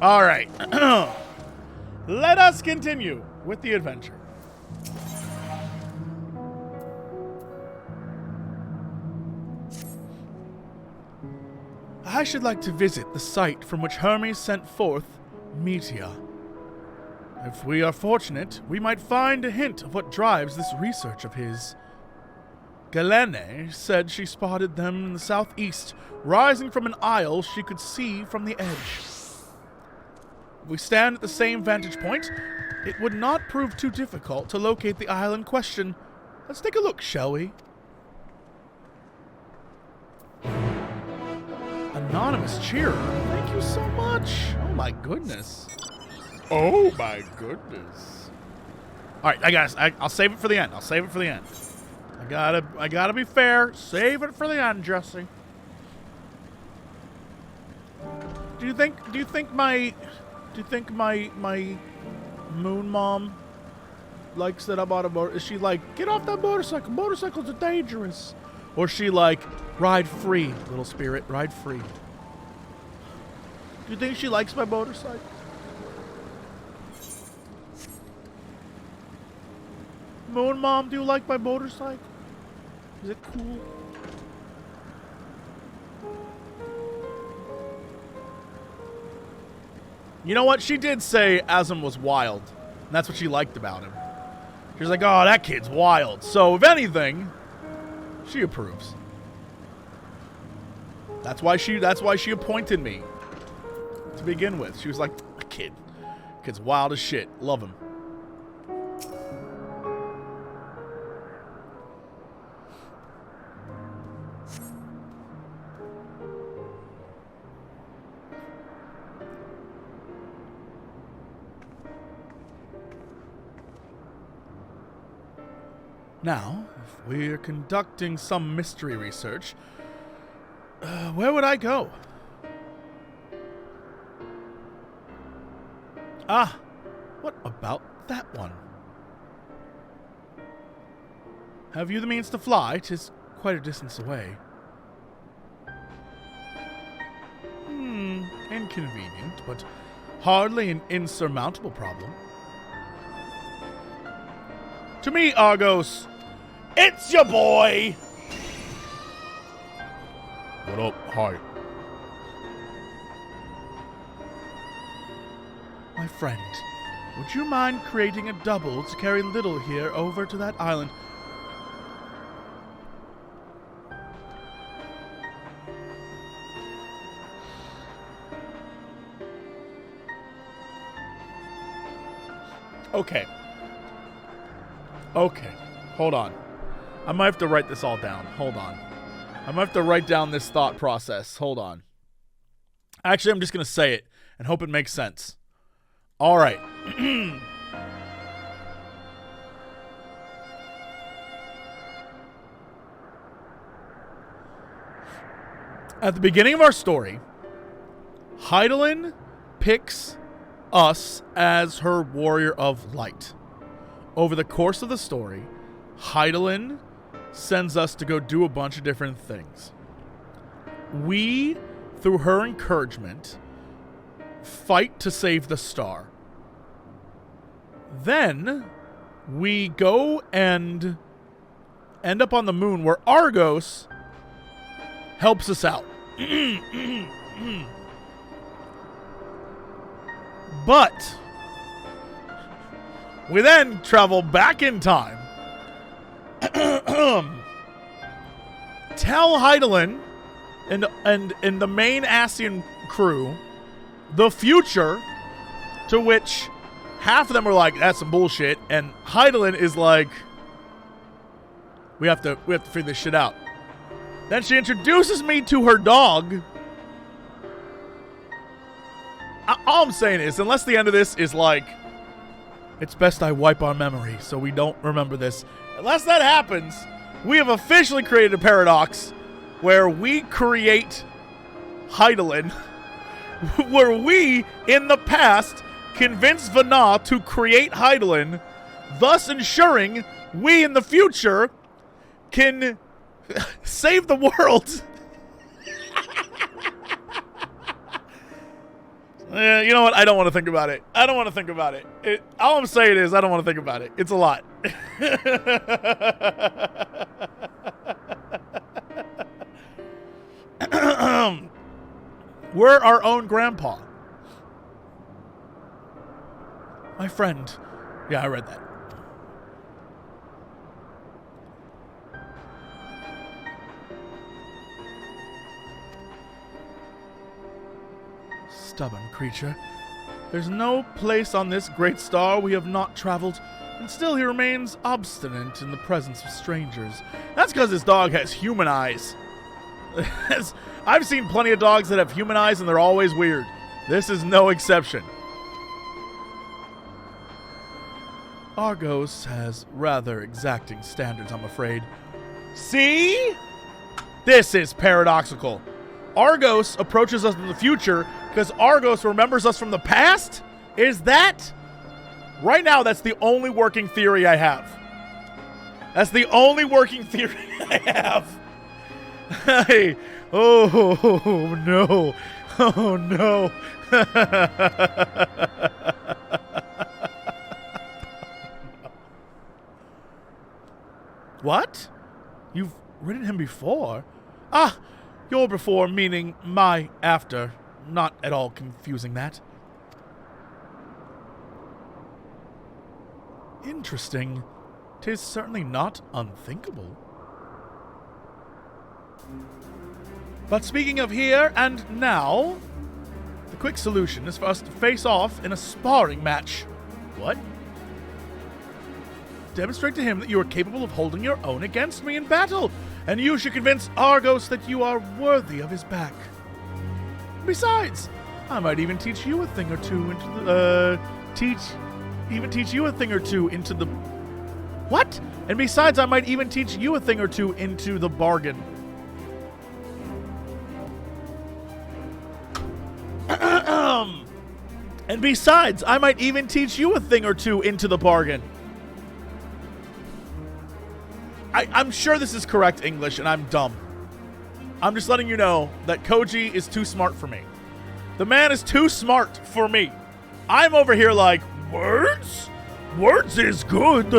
All right. Let us continue with the adventure. I should like to visit the site from which Hermes sent forth Meteor. If we are fortunate, we might find a hint of what drives this research of his. Galene said she spotted them in the southeast, rising from an isle she could see from the edge. If we stand at the same vantage point, it would not prove too difficult to locate the isle in question. Let's take a look, shall we? Anonymous cheerer, thank you so much. Oh my goodness. Oh my goodness. All right, I'll save it for the end. I'll save it for the end. I gotta be fair. Save it for the end, Jesse. Do you think my moon mom likes that I bought a motor? Is she like, get off that motorcycle? Motorcycles are dangerous. Or is she like, ride free, little spirit, ride free? Do you think she likes my motorcycle? Moon mom, do you like my motorcycle? Is it cool? You know what? She did say Asm was wild. And that's what she liked about him. She was like, oh, that kid's wild. So, if anything, she approves. That's why she appointed me. To begin with. She was like, kid's wild as shit. Love him. Now, if we're conducting some mystery research, where would I go? Ah, what about that one? Have you the means to fly? 'Tis quite a distance away. Inconvenient, but hardly an insurmountable problem. To me, Argos, it's your boy! What up? Hi. My friend, would you mind creating a double to carry Little here over to that island? Okay. Hold on. I might have to write this all down. Hold on. I might have to write down this thought process. Hold on. Actually, I'm just going to say it and hope it makes sense. All right. At the beginning of our story, Hydaelyn picks us as her warrior of light. Over the course of the story, Hydaelyn sends us to go do a bunch of different things. We, through her encouragement, fight to save the star. Then we go and end up on the moon where Argos helps us out. But we then travel back in time. Tell Hydaelyn and the main Ascian crew the future, to which half of them are like, that's some bullshit, and Hydaelyn is like, we have to figure this shit out. Then she introduces me to her dog. All I'm saying is, unless the end of this is like, it's best I wipe our memory so we don't remember this. Unless that happens, we have officially created a paradox where we create Hydaelyn, where we, in the past, convinced Vana to create Hydaelyn, thus ensuring we, in the future, can save the world. You know what? I don't want to think about it. I don't want to think about it. All I'm saying is I don't want to think about it. It's a lot. We're our own grandpa. My friend. Yeah, I read that. Stubborn creature. There's no place on this great star we have not traveled, and still he remains obstinate in the presence of strangers. That's because this dog has human eyes. I've seen plenty of dogs that have human eyes and they're always weird. This is no exception. Argos has rather exacting standards, I'm afraid. See? This is paradoxical. Argos approaches us in the future because Argos remembers us from the past? Is that? Right now, that's the only working theory I have. That's the only working theory I have. Hey. Oh, no. Oh, no. What? You've ridden him before? Ah, your before meaning my after. Not at all confusing that. Interesting. 'Tis certainly not unthinkable. But speaking of here and now, the quick solution is for us to face off in a sparring match. What? Demonstrate to him that you are capable of holding your own against me in battle, and you should convince Argos that you are worthy of his back. Besides, I might even teach you a thing or two into the, teach you a thing or two into the... What? And besides, I might even teach you a thing or two into the bargain. And besides, I might even teach you a thing or two into the bargain. I'm sure this is correct English, and I'm dumb. I'm just letting you know that Koji is too smart for me. The man is too smart for me. I'm over here like, words? Words is good.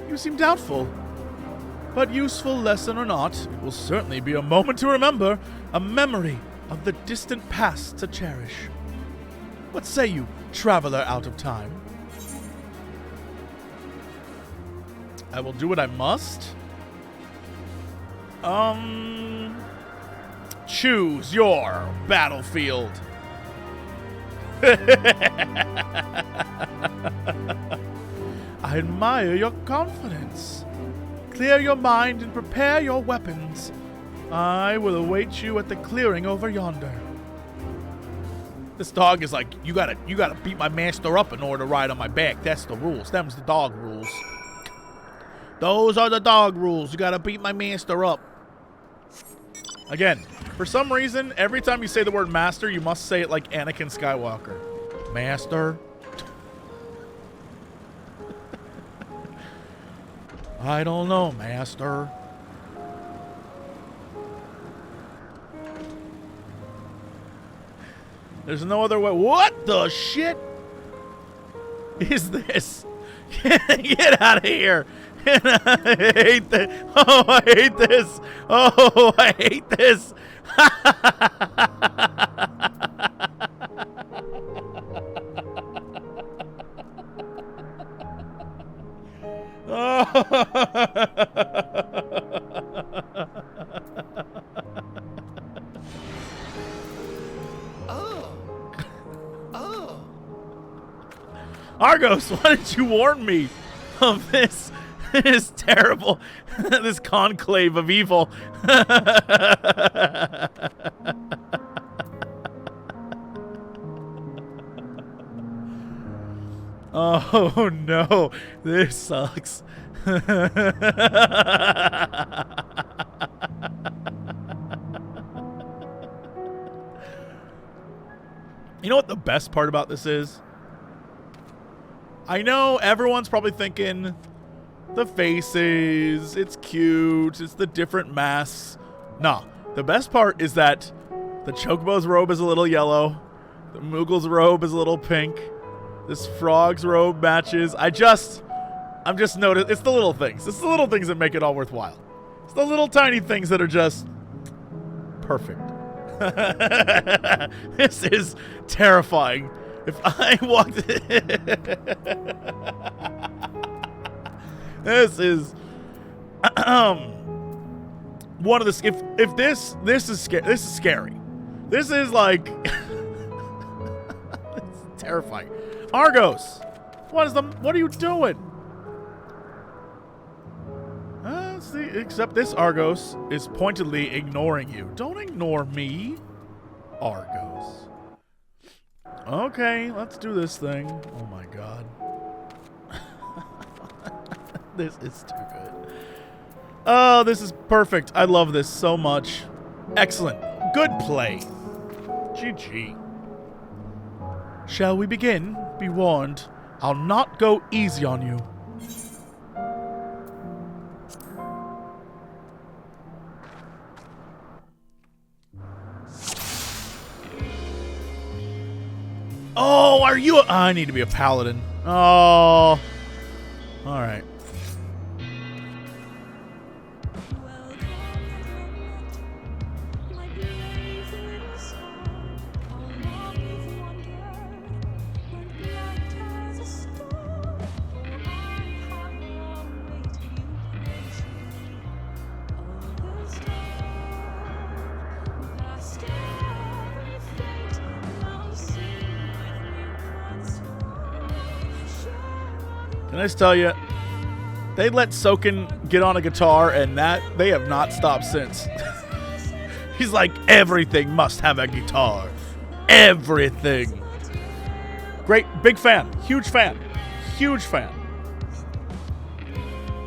You seem doubtful. But useful lesson or not, it will certainly be a moment to remember, a memory of the distant past to cherish. What say you, traveler out of time? I will do what I must. Choose your battlefield. I admire your confidence. Clear your mind and prepare your weapons. I will await you at the clearing over yonder. This dog is like, you gotta beat my master up in order to ride on my back. That's the rules. Them's the dog rules. Those are the dog rules. You gotta beat my master up. Again, for some reason, every time you say the word master, you must say it like Anakin Skywalker. Master. I don't know, master. There's no other way. What the shit is this? Get out of here. I hate this. Oh, I hate this. Oh, I hate this. Argos, why didn't you warn me of this? This terrible, this conclave of evil. Oh no, this sucks. You know what the best part about this is? I know everyone's probably thinking, The faces, it's cute, it's the different masks. Nah, the best part is that the Chocobo's robe is a little yellow, the Moogle's robe is a little pink, this frog's robe matches. I'm just noticing, it's the little things. It's the little things that make it all worthwhile. It's the little tiny things that are just perfect. This is terrifying. If I walked... This is one of the if this is scary. This is scary. This is like it's terrifying. Argos, what are you doing? See, except this Argos is pointedly ignoring you. Don't ignore me, Argos. Okay, let's do this thing. Oh my god. This is too good. Oh, this is perfect. I love this so much. Excellent. Good play. GG. Shall we begin? Be warned, I'll not go easy on you. Oh, are you I need to be a paladin. Oh. Alright. Can I just tell you, they let Soken get on a guitar, and that they have not stopped since. He's like, everything must have a guitar. Everything. Great, big fan, huge fan, huge fan.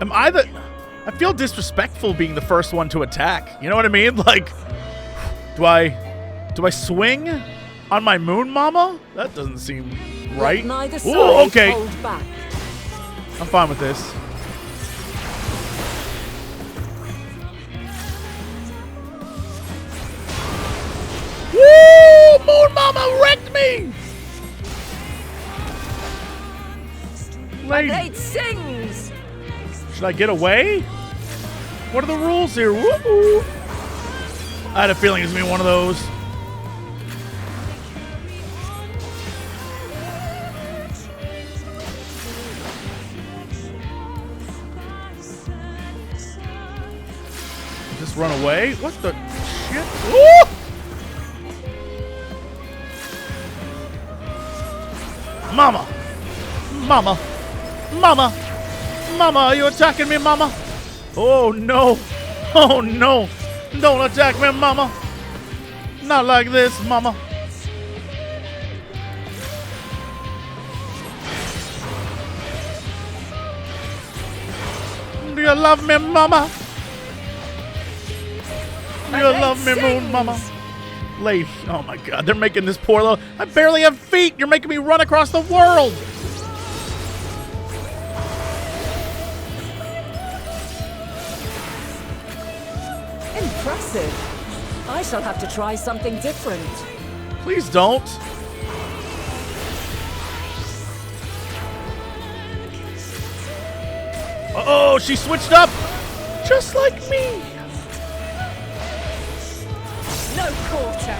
I feel disrespectful being the first one to attack. You know what I mean? Like, do I swing on my moon mama? That doesn't seem right. Ooh, okay. I'm fine with this. Woo! Moon Mama wrecked me! Lady. Sings. Should I get away? What are the rules here? Woo! I had a feeling it's gonna be one of those. Just run away? What the shit? Ooh! Mama! Mama! Mama! Mama, are you attacking me, Mama? Oh no! Oh no! Don't attack me, Mama! Not like this, Mama! Do you love me, Mama? Do you love me, Moon Mama? Lady, oh my god, they're making this poor little... I barely have feet! You're making me run across the world! Impressive. I shall have to try something different. Please don't. Uh-oh, she switched up! Just like me! No quarter.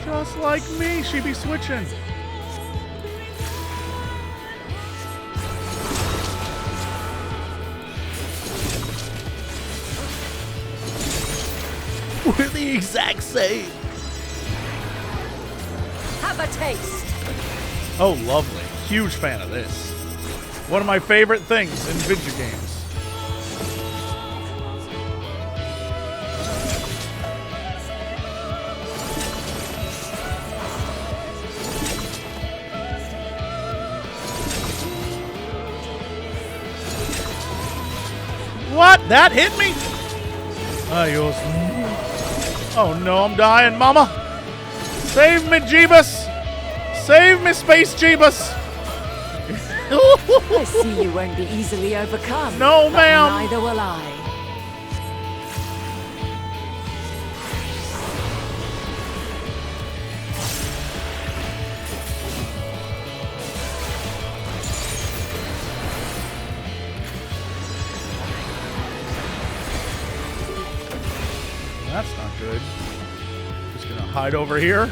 Just like me, she be switching. We're the exact same. Have a taste. Oh, lovely. Huge fan of this. One of my favorite things in video games. What? That hit me? Adios. Oh no, I'm dying, Mama. Save me, Jeebus. Save me, Space Jeebus. I see you won't be easily overcome. No, but ma'am. neither will I. That's not good. Just gonna hide over here.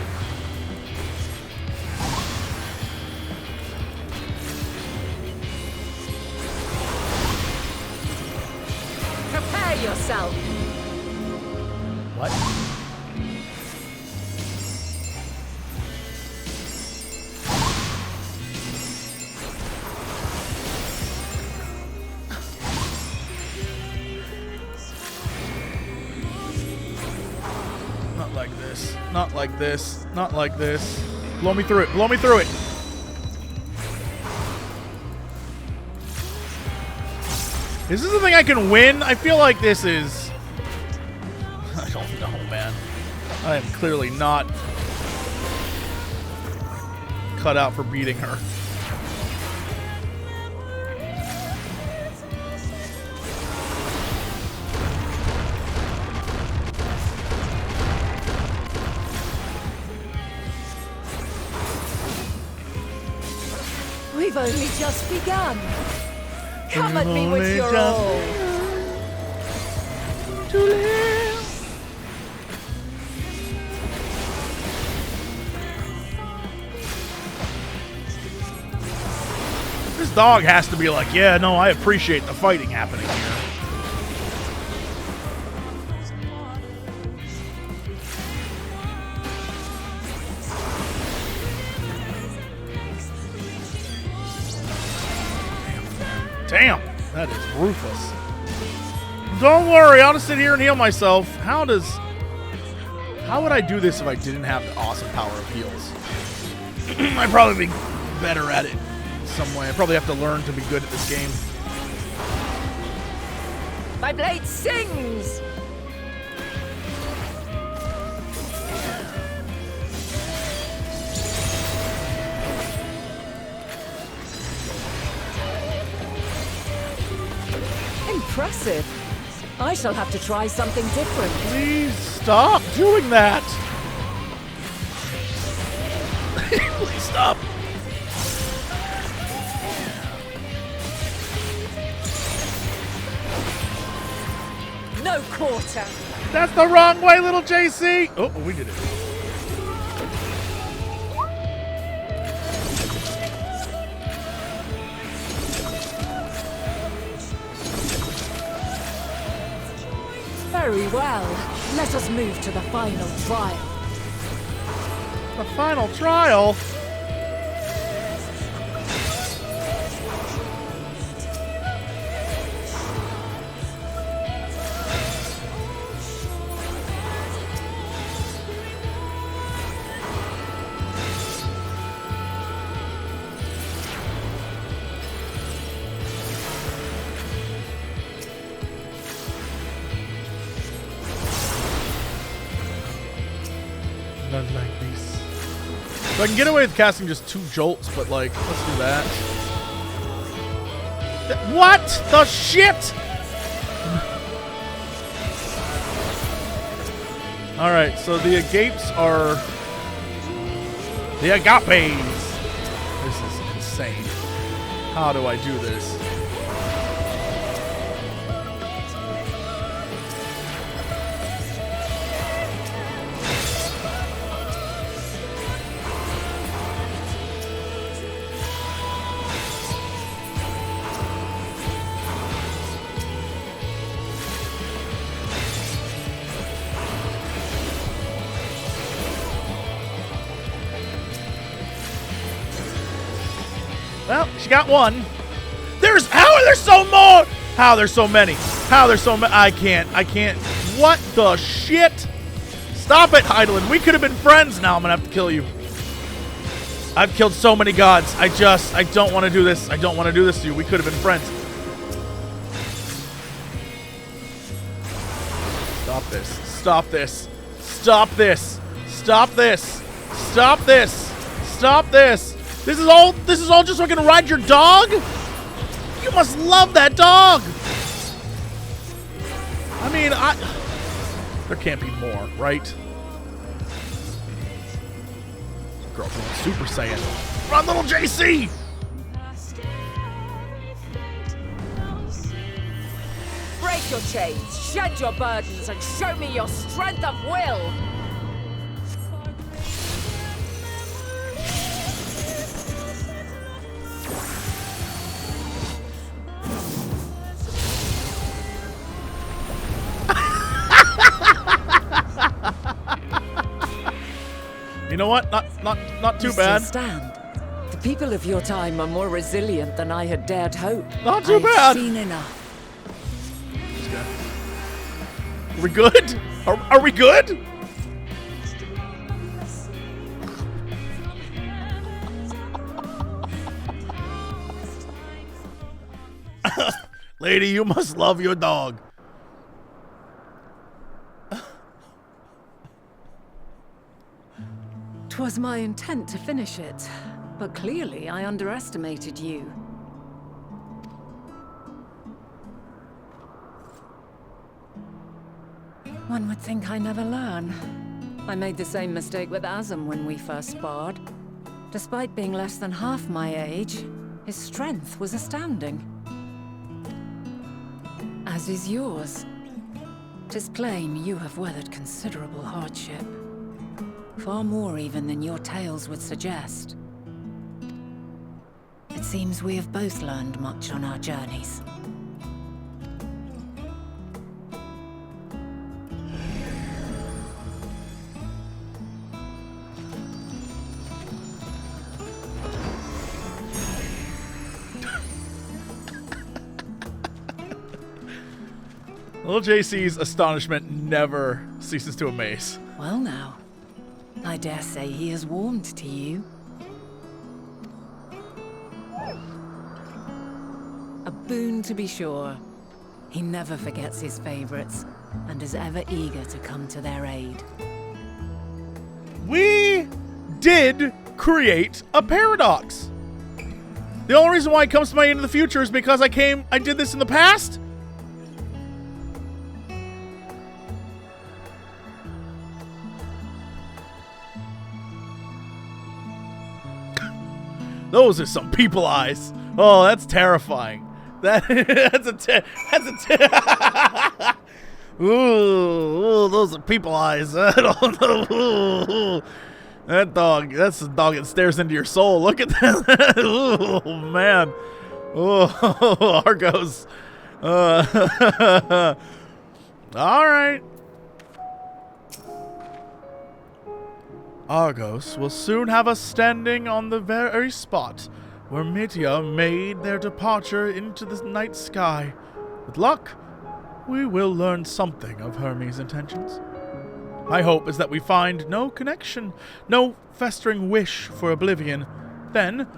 Prepare yourself. What? Not like this. Not like this. Not like this. Blow me through it. Blow me through it. Is this the thing I can win? I feel like this is... I don't know, man. I am clearly not cut out for beating her. We've only just begun. Come at me We've with only your just all. To live. This dog has to be like, yeah, no, I appreciate the fighting happening here. Damn, that is ruthless. Don't worry, I'll just sit here and heal myself. How would I do this if I didn't have the awesome power of heals? I'd probably be better at it in some way. I probably have to learn to be good at this game. My blade sings. Impressive. I shall have to try something different. Please stop doing that. Please stop. No quarter. That's the wrong way, little JC. Oh, we did it. Very well. Let us move to the final trial. The final trial? None like these. So I can get away with casting just 2 jolts, but like, let's do that. What the shit? Alright, so the agapes are the agapes. This is insane. How do I do this? Well, she got one. How are there so more? How there's so many? How there's so many? I can't. What the shit? Stop it, Heidelin. We could have been friends. Now I'm gonna have to kill you. I've killed so many gods. I don't want to do this. I don't want to do this to you. We could have been friends. Stop this. Stop this. Stop this. Stop this. Stop this. Stop this. This is all just so I can ride your dog? You must love that dog! I mean, there can't be more, right? Girl going Super Saiyan. Run, little JC! Break your chains, shed your burdens, and show me your strength of will! You know what? Not too You bad. still stand. The people of your time are more resilient than I had dared hope. Not too I've bad. seen enough. Are we good? Are we good? Lady, you must love your dog. 'Twas my intent to finish it, but clearly I underestimated you. One would think I never learn. I made the same mistake with Azam when we first sparred. Despite being less than half my age, his strength was astounding. As is yours. 'Tis plain you have weathered considerable hardship. Far more even than your tales would suggest. It seems we have both learned much on our journeys. Little JC's astonishment never ceases to amaze. Well now, I dare say he has warmed to you. A boon to be sure. He never forgets his favorites, and is ever eager to come to their aid. We did create a paradox. The only reason why it comes to my end of the future is because I did this in the past? Those are some people eyes. Oh, that's terrifying. Ooh, those are people eyes. I don't know. Ooh, that's the dog that stares into your soul. Look at that. Oh, man. Oh, Argos. All right. Argos will soon have us standing on the very spot where Myria made their departure into the night sky. With luck, we will learn something of Hermes' intentions. My hope is that we find no connection, no festering wish for oblivion. Then,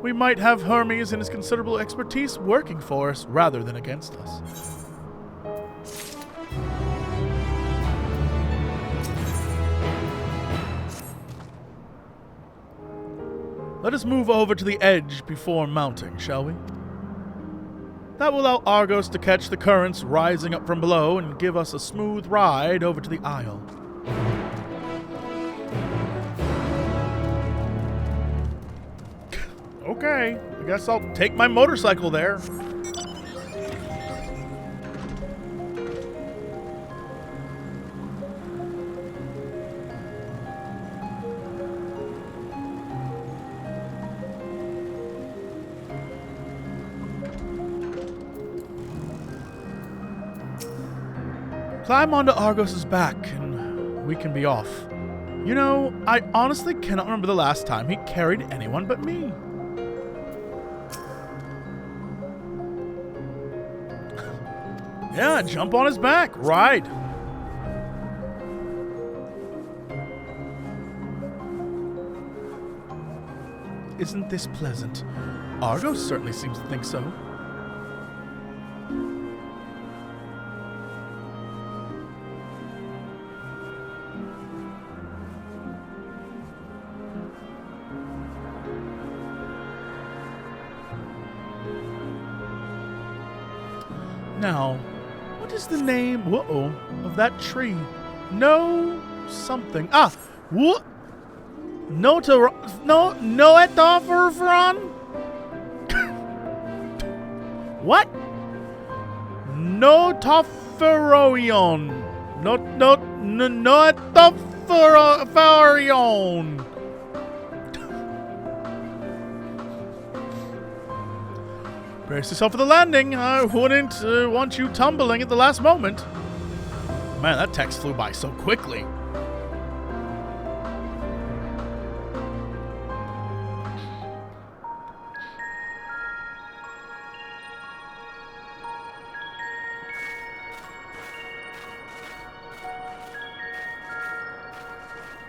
we might have Hermes and his considerable expertise working for us rather than against us. Let us move over to the edge before mounting, shall we? That will allow Argos to catch the currents rising up from below and give us a smooth ride over to the Isle. Okay, I guess I'll take my motorcycle there. Climb onto Argos's back, and we can be off. You know, I honestly cannot remember the last time he carried anyone but me. Yeah, jump on his back, ride. Isn't this pleasant? Argos certainly seems to think so. Now, what is the name, whoa, of that tree? No something. Ah, what? No etofferon? What? No tofferoion. No etofferon. Brace yourself for the landing. I wouldn't want you tumbling at the last moment. Man, that text flew by so quickly.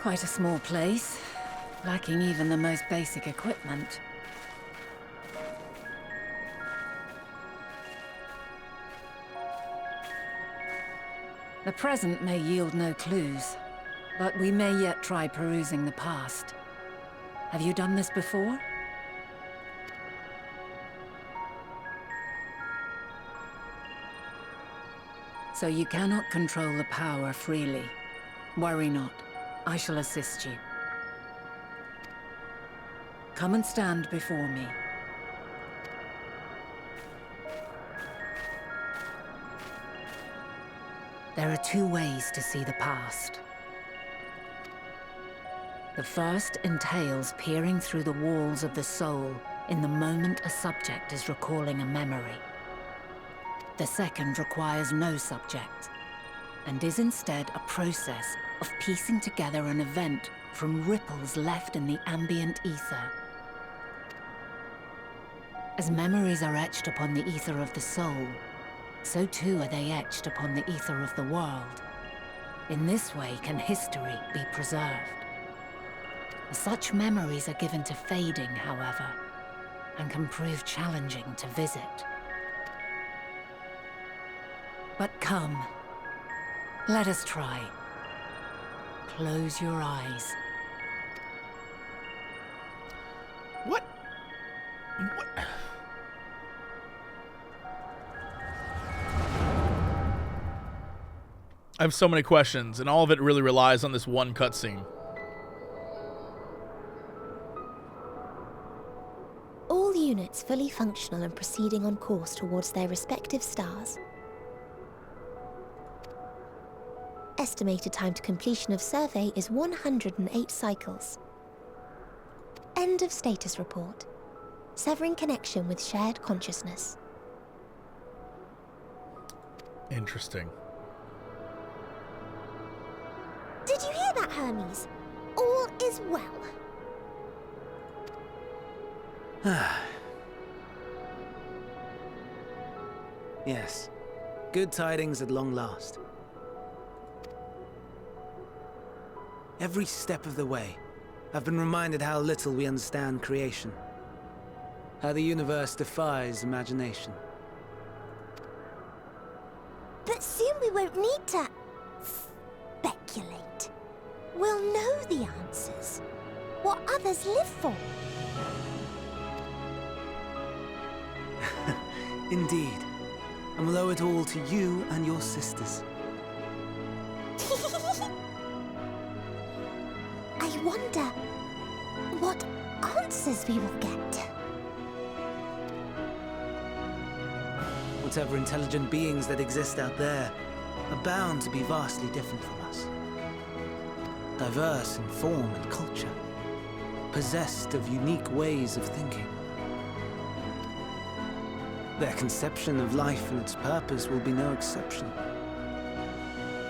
Quite a small place, lacking even the most basic equipment. The present may yield no clues, but we may yet try perusing the past. Have you done this before? So you cannot control the power freely. Worry not. I shall assist you. Come and stand before me. There are two ways to see the past. The first entails peering through the walls of the soul in the moment a subject is recalling a memory. The second requires no subject, and is instead a process of piecing together an event from ripples left in the ambient ether. As memories are etched upon the ether of the soul, so too are they etched upon the ether of the world. In this way can history be preserved. Such memories are given to fading, however, and can prove challenging to visit. But come, let us try. Close your eyes. What? I have so many questions, and all of it really relies on this one cutscene. All units fully functional and proceeding on course towards their respective stars. Estimated time to completion of survey is 108 cycles. End of status report. Severing connection with shared consciousness. Interesting. Did you hear that, Hermes? All is well. Yes. Good tidings at long last. Every step of the way, I've been reminded how little we understand creation. How the universe defies imagination. But soon we won't need to speculate. We'll know the answers. What others live for. Indeed. And we'll owe it all to you and your sisters. I wonder what answers we will get. Whatever intelligent beings that exist out there are bound to be vastly different from us. Diverse in form and culture, possessed of unique ways of thinking. Their conception of life and its purpose will be no exception.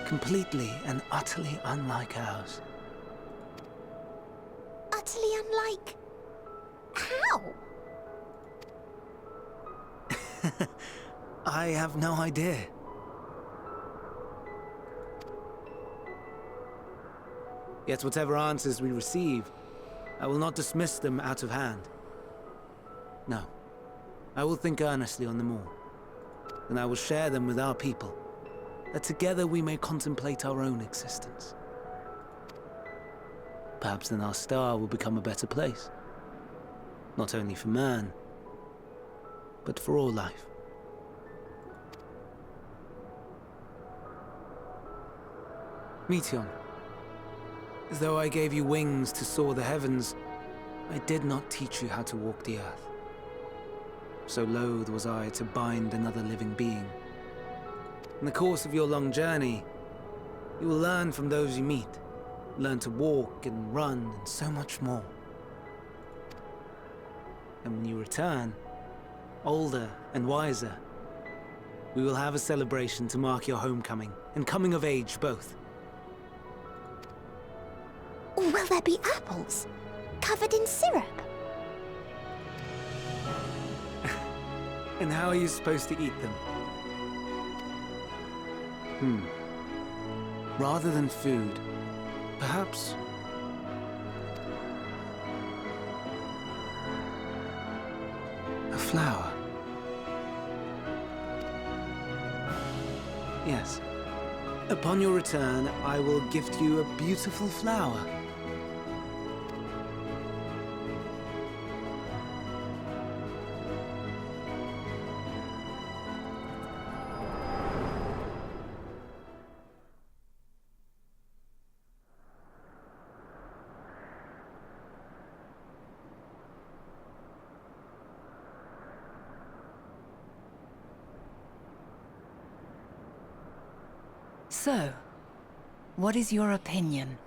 Completely and utterly unlike ours. Utterly unlike... how? I have no idea. Yet whatever answers we receive, I will not dismiss them out of hand. No. I will think earnestly on them all, and I will share them with our people, that together we may contemplate our own existence. Perhaps then our star will become a better place, not only for man, but for all life. Meteion, though I gave you wings to soar the heavens, I did not teach you how to walk the earth. So loath was I to bind another living being. In the course of your long journey, you will learn from those you meet, learn to walk and run and so much more. And when you return, older and wiser, we will have a celebration to mark your homecoming and coming of age both. Will there be apples? Covered in syrup? And how are you supposed to eat them? Rather than food, perhaps... a flower. Yes. Upon your return, I will gift you a beautiful flower. So, what is your opinion?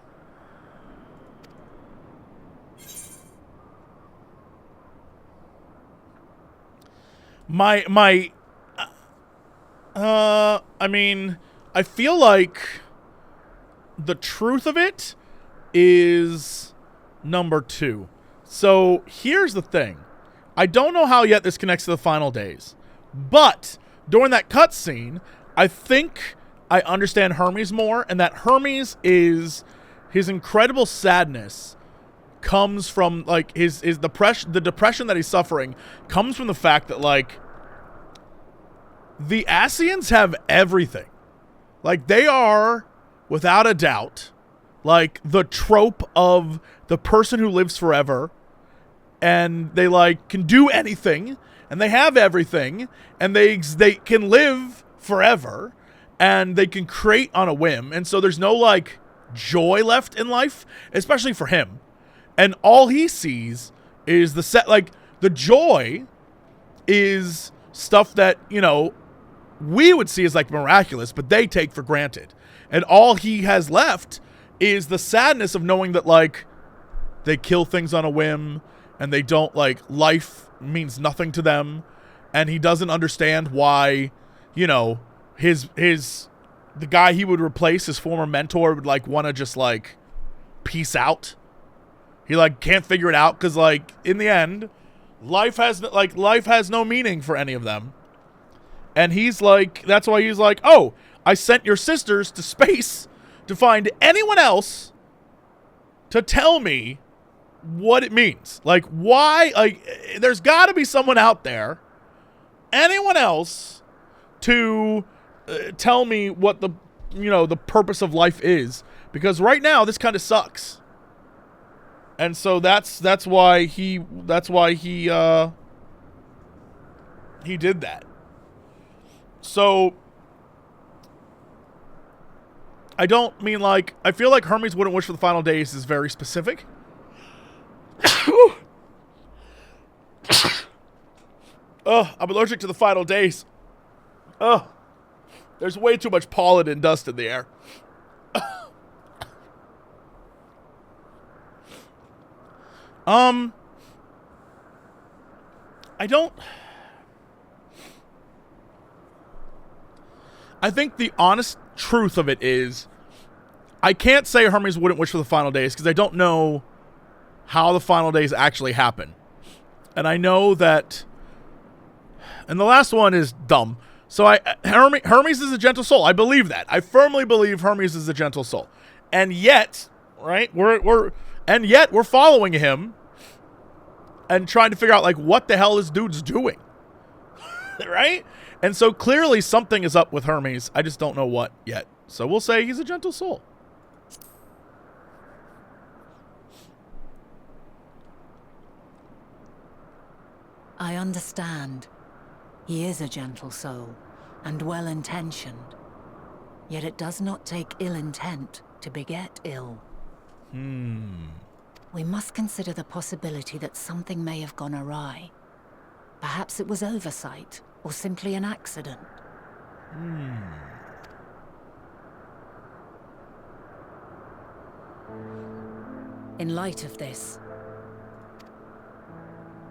I mean, I feel like the truth of it is number 2. So here's the thing. I don't know how yet this connects to the final days, but during that cutscene, I think I understand Hermes more, and that Hermes is his incredible sadness comes from like his depression. The depression that he's suffering comes from the fact that like the Ascians have everything. Like they are, without a doubt, like the trope of the person who lives forever, and they like can do anything, and they have everything, and they can live forever. And they can create on a whim. And so there's no, like, joy left in life, especially for him. And all he sees is the joy is stuff that, you know, we would see as, like, miraculous, but they take for granted. And all he has left is the sadness of knowing that, like, they kill things on a whim, and they don't, like, life means nothing to them. And he doesn't understand why, you know, the guy he would replace, his former mentor, would like want to just like peace out. He like can't figure it out because like in the end, life has no meaning for any of them. And he's like, that's why he's like, oh, I sent your sisters to space to find anyone else to tell me what it means. Like why? Like there's got to be someone out there, anyone else, to tell me what the purpose of life is, because right now this kind of sucks. And so that's why he did that. So I don't mean like, I feel like Hermes wouldn't wish for the final days is very specific. Oh, I'm allergic to the final days. Oh, there's way too much pollen and dust in the air. I think the honest truth of it is, I can't say Hermes wouldn't wish for the final days because I don't know how the final days actually happen. And I know that, and the last one is dumb. So Hermes is a gentle soul. I believe that. I firmly believe Hermes is a gentle soul. And yet, right, we're following him and trying to figure out like what the hell this dude's doing. Right? And so clearly something is up with Hermes. I just don't know what yet. So we'll say he's a gentle soul. I understand. He is a gentle soul, and well-intentioned. Yet it does not take ill intent to beget ill. Hmm. We must consider the possibility that something may have gone awry. Perhaps it was oversight, or simply an accident. In light of this,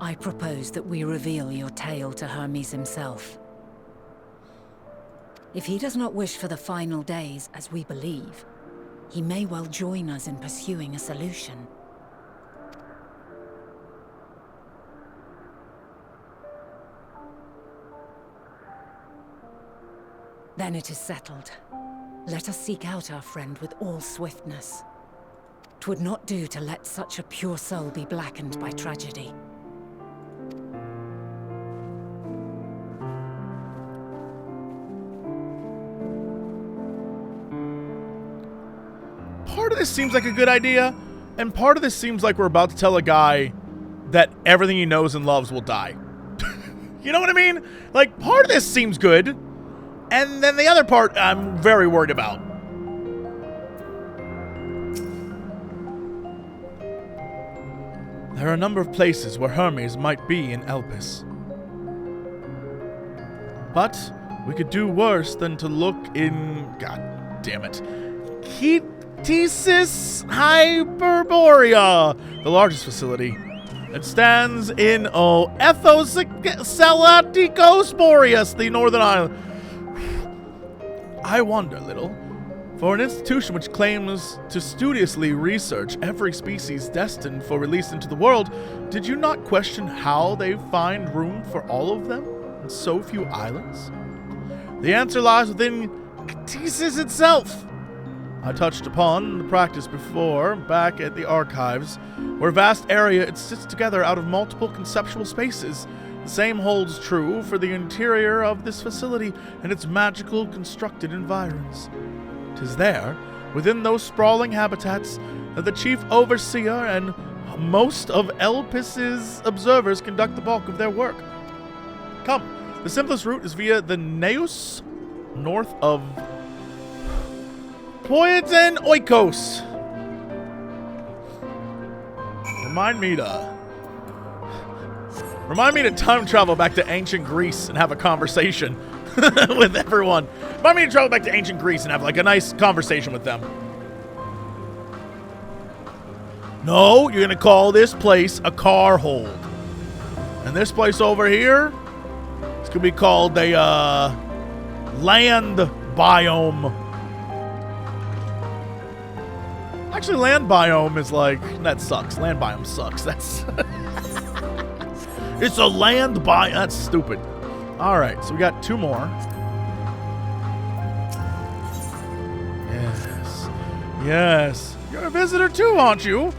I propose that we reveal your tale to Hermes himself. If he does not wish for the final days, as we believe, he may well join us in pursuing a solution. Then it is settled. Let us seek out our friend with all swiftness. 'Twould not do to let such a pure soul be blackened by tragedy. Part of this seems like a good idea, and part of this seems like we're about to tell a guy that everything he knows and loves will die. You know what I mean? Like, part of this seems good, and then the other part I'm very worried about. There are a number of places where Hermes might be in Elpis. But we could do worse than to look in... God damn it. Thesis Hyperborea, the largest facility. It stands in Ethoselaticos Boreas, the northern island. I wonder, little, for an institution which claims to studiously research every species destined for release into the world, did you not question how they find room for all of them in so few islands? The answer lies within Thesis itself. I touched upon the practice before, back at the archives, where a vast area it sits together out of multiple conceptual spaces. The same holds true for the interior of this facility and its magical constructed environs. 'Tis there, within those sprawling habitats, that the chief overseer and most of Elpis's observers conduct the bulk of their work. Come, the simplest route is via the Neus, north of Poietan Oikos. Remind me to time travel back to ancient Greece and have a conversation with everyone. Remind me to travel back to ancient Greece and have like a nice conversation with them. No, you're gonna call this place a car hold. And this place over here, it's gonna be called a land biome. Actually, land biome is like, that sucks. Land biome sucks. That's it's a land biome. That's stupid. All right, so we got two more. Yes. Yes. You're a visitor too, aren't you?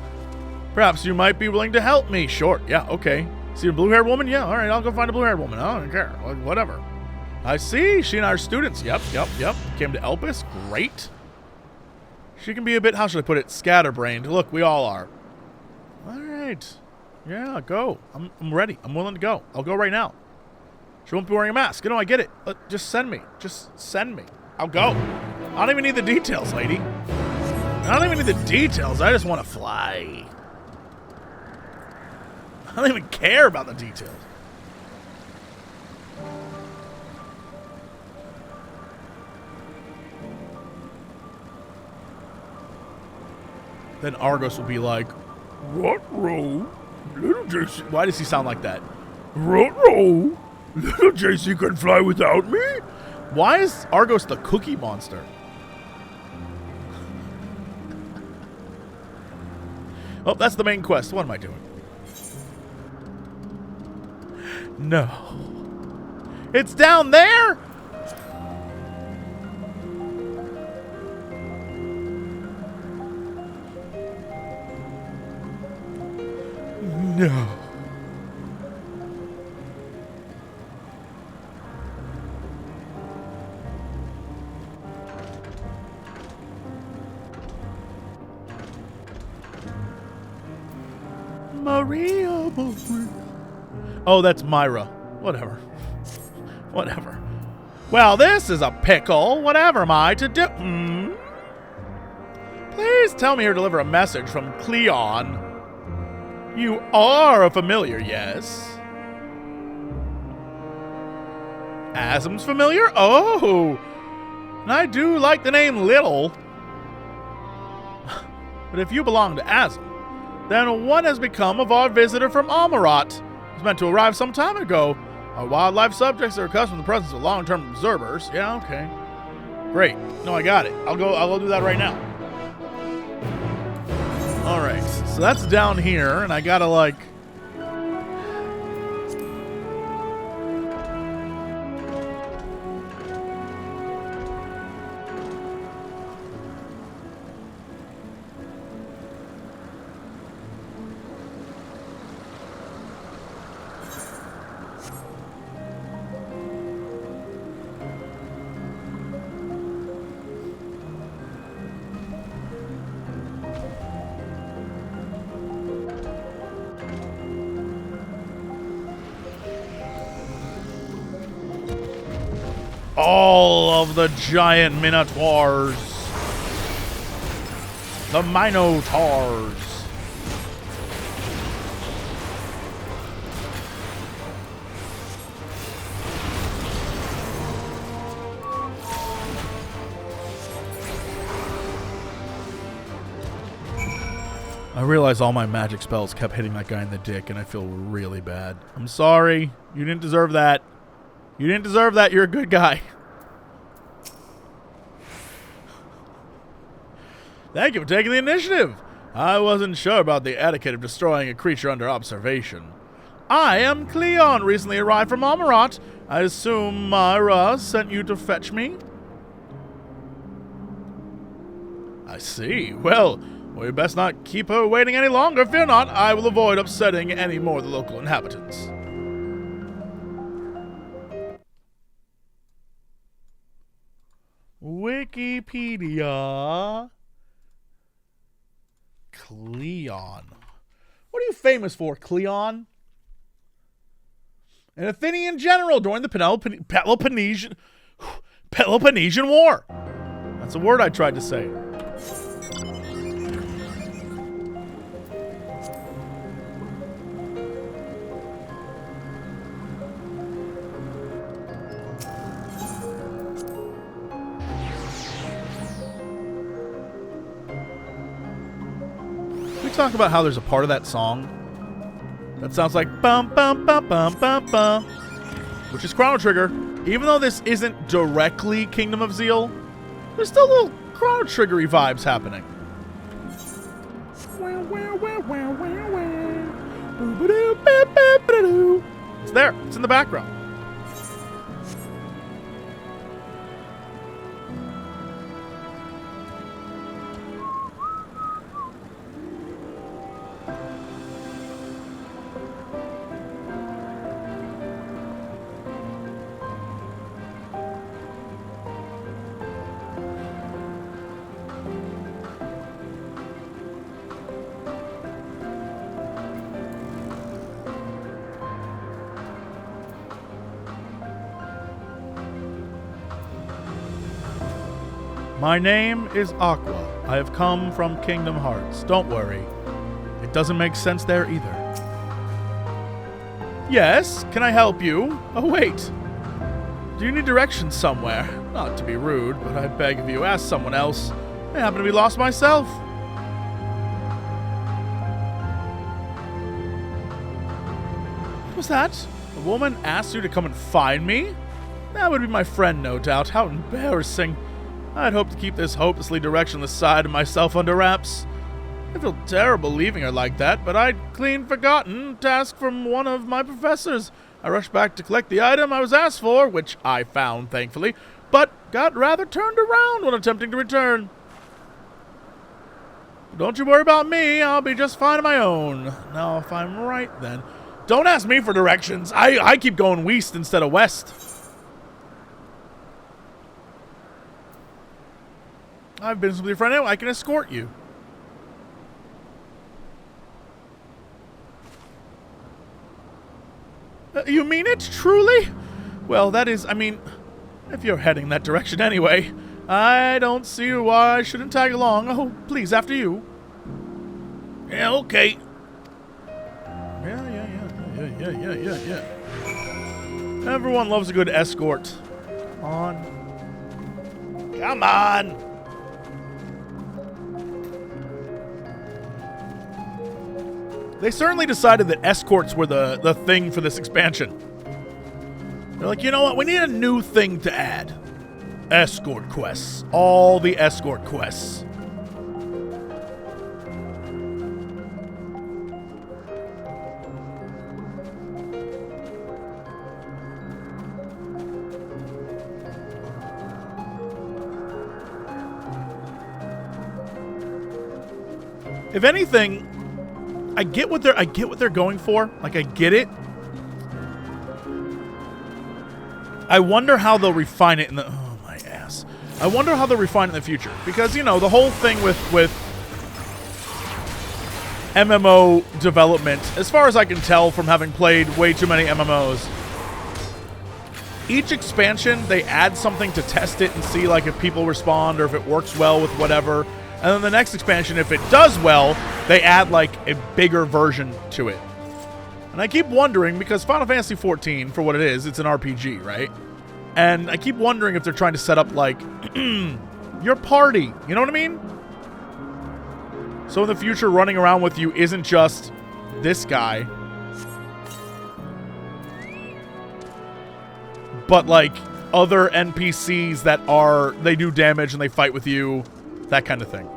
Perhaps you might be willing to help me. Sure. Yeah, okay. See a blue-haired woman? Yeah, all right, I'll go find a blue-haired woman. I don't care. Whatever. I see. She and I are students. Yep. Came to Elpis. Great. She can be a bit, how should I put it, scatterbrained. Look, we all are. All right. Yeah, go. I'm ready. I'm willing to go. I'll go right now. She won't be wearing a mask. You know, I get it. Just send me. Just send me. I'll go. I don't even need the details, lady. I don't even need the details. I just want to fly. I don't even care about the details. Then Argos will be like, "Ruh-roh, little JC." Why does he sound like that? "Ruh-roh, little JC can fly without me?" Why is Argos the cookie monster? Oh, that's the main quest. What am I doing? No. It's down there? No. Maria. Oh, that's Myra. Whatever. Whatever. Well, this is a pickle. Whatever am I to do? Please tell me you're to deliver a message from Cleon. You are a familiar, yes? Asm's familiar? Oh! And I do like the name Little. But if you belong to Asm, then what has become of our visitor from Amarat? He was meant to arrive some time ago. Our wildlife subjects are accustomed to the presence of long-term observers. Yeah, okay. Great. No, I got it. I'll go do that right now. Alright, so that's down here, and I gotta, like... all of the giant minotaurs. The Minotaurs. I realize all my magic spells kept hitting that guy in the dick, and I feel really bad. I'm sorry. You didn't deserve that. You didn't deserve that. You're a good guy. Thank you for taking the initiative. I wasn't sure about the etiquette of destroying a creature under observation. I am Cleon, recently arrived from Amarat. I assume Myra sent you to fetch me? I see. Well, we best not keep her waiting any longer. Fear not, I will avoid upsetting any more of the local inhabitants. Wikipedia. Cleon. What are you famous for, Cleon? An Athenian general during the Peloponnesian War. That's a word I tried to say. Talk about how there's a part of that song that sounds like bum bum bum bum bum bum, which is Chrono Trigger. Even though this isn't directly Kingdom of Zeal, there's still little Chrono Trigger-y vibes happening. It's there. It's in the background. My name is Aqua. I have come from Kingdom Hearts. Don't worry. It doesn't make sense there either. Yes, can I help you? Oh, wait. Do you need directions somewhere? Not to be rude, but I beg of you, ask someone else. I happen to be lost myself. What was that? A woman asked you to come and find me? That would be my friend, no doubt. How embarrassing. I'd hoped to keep this hopelessly directionless side of myself under wraps. I feel terrible leaving her like that, but I'd clean forgotten a task from one of my professors. I rushed back to collect the item I was asked for, which I found, thankfully, but got rather turned around when attempting to return. Don't you worry about me, I'll be just fine on my own. Now, if I'm right, then... Don't ask me for directions. I keep going west instead of west. I've been with your friend anyway. I can escort you. You mean it, truly? Well, that is, I mean, if you're heading that direction anyway, I don't see why I shouldn't tag along. Oh, please, after you. Yeah, okay. Yeah. Everyone loves a good escort. Come on. They certainly decided that escorts were the thing for this expansion. They're like, you know what? We need a new thing to add. Escort quests. All the escort quests. If anything, I get what they're going for. Like, I get it. I wonder how they'll refine it in the... Oh, my ass. I wonder how they'll refine it in the future. Because, you know, the whole thing with MMO development, as far as I can tell from having played way too many MMOs, each expansion, they add something to test it and see, like, if people respond or if it works well with whatever. And then the next expansion, if it does well, they add, like, a bigger version to it. And I keep wondering, because Final Fantasy XIV, for what it is, it's an RPG, right? And I keep wondering if they're trying to set up, like, your party. You know what I mean? So in the future, running around with you isn't just this guy, but, like, other NPCs that they do damage and they fight with you. That kind of thing.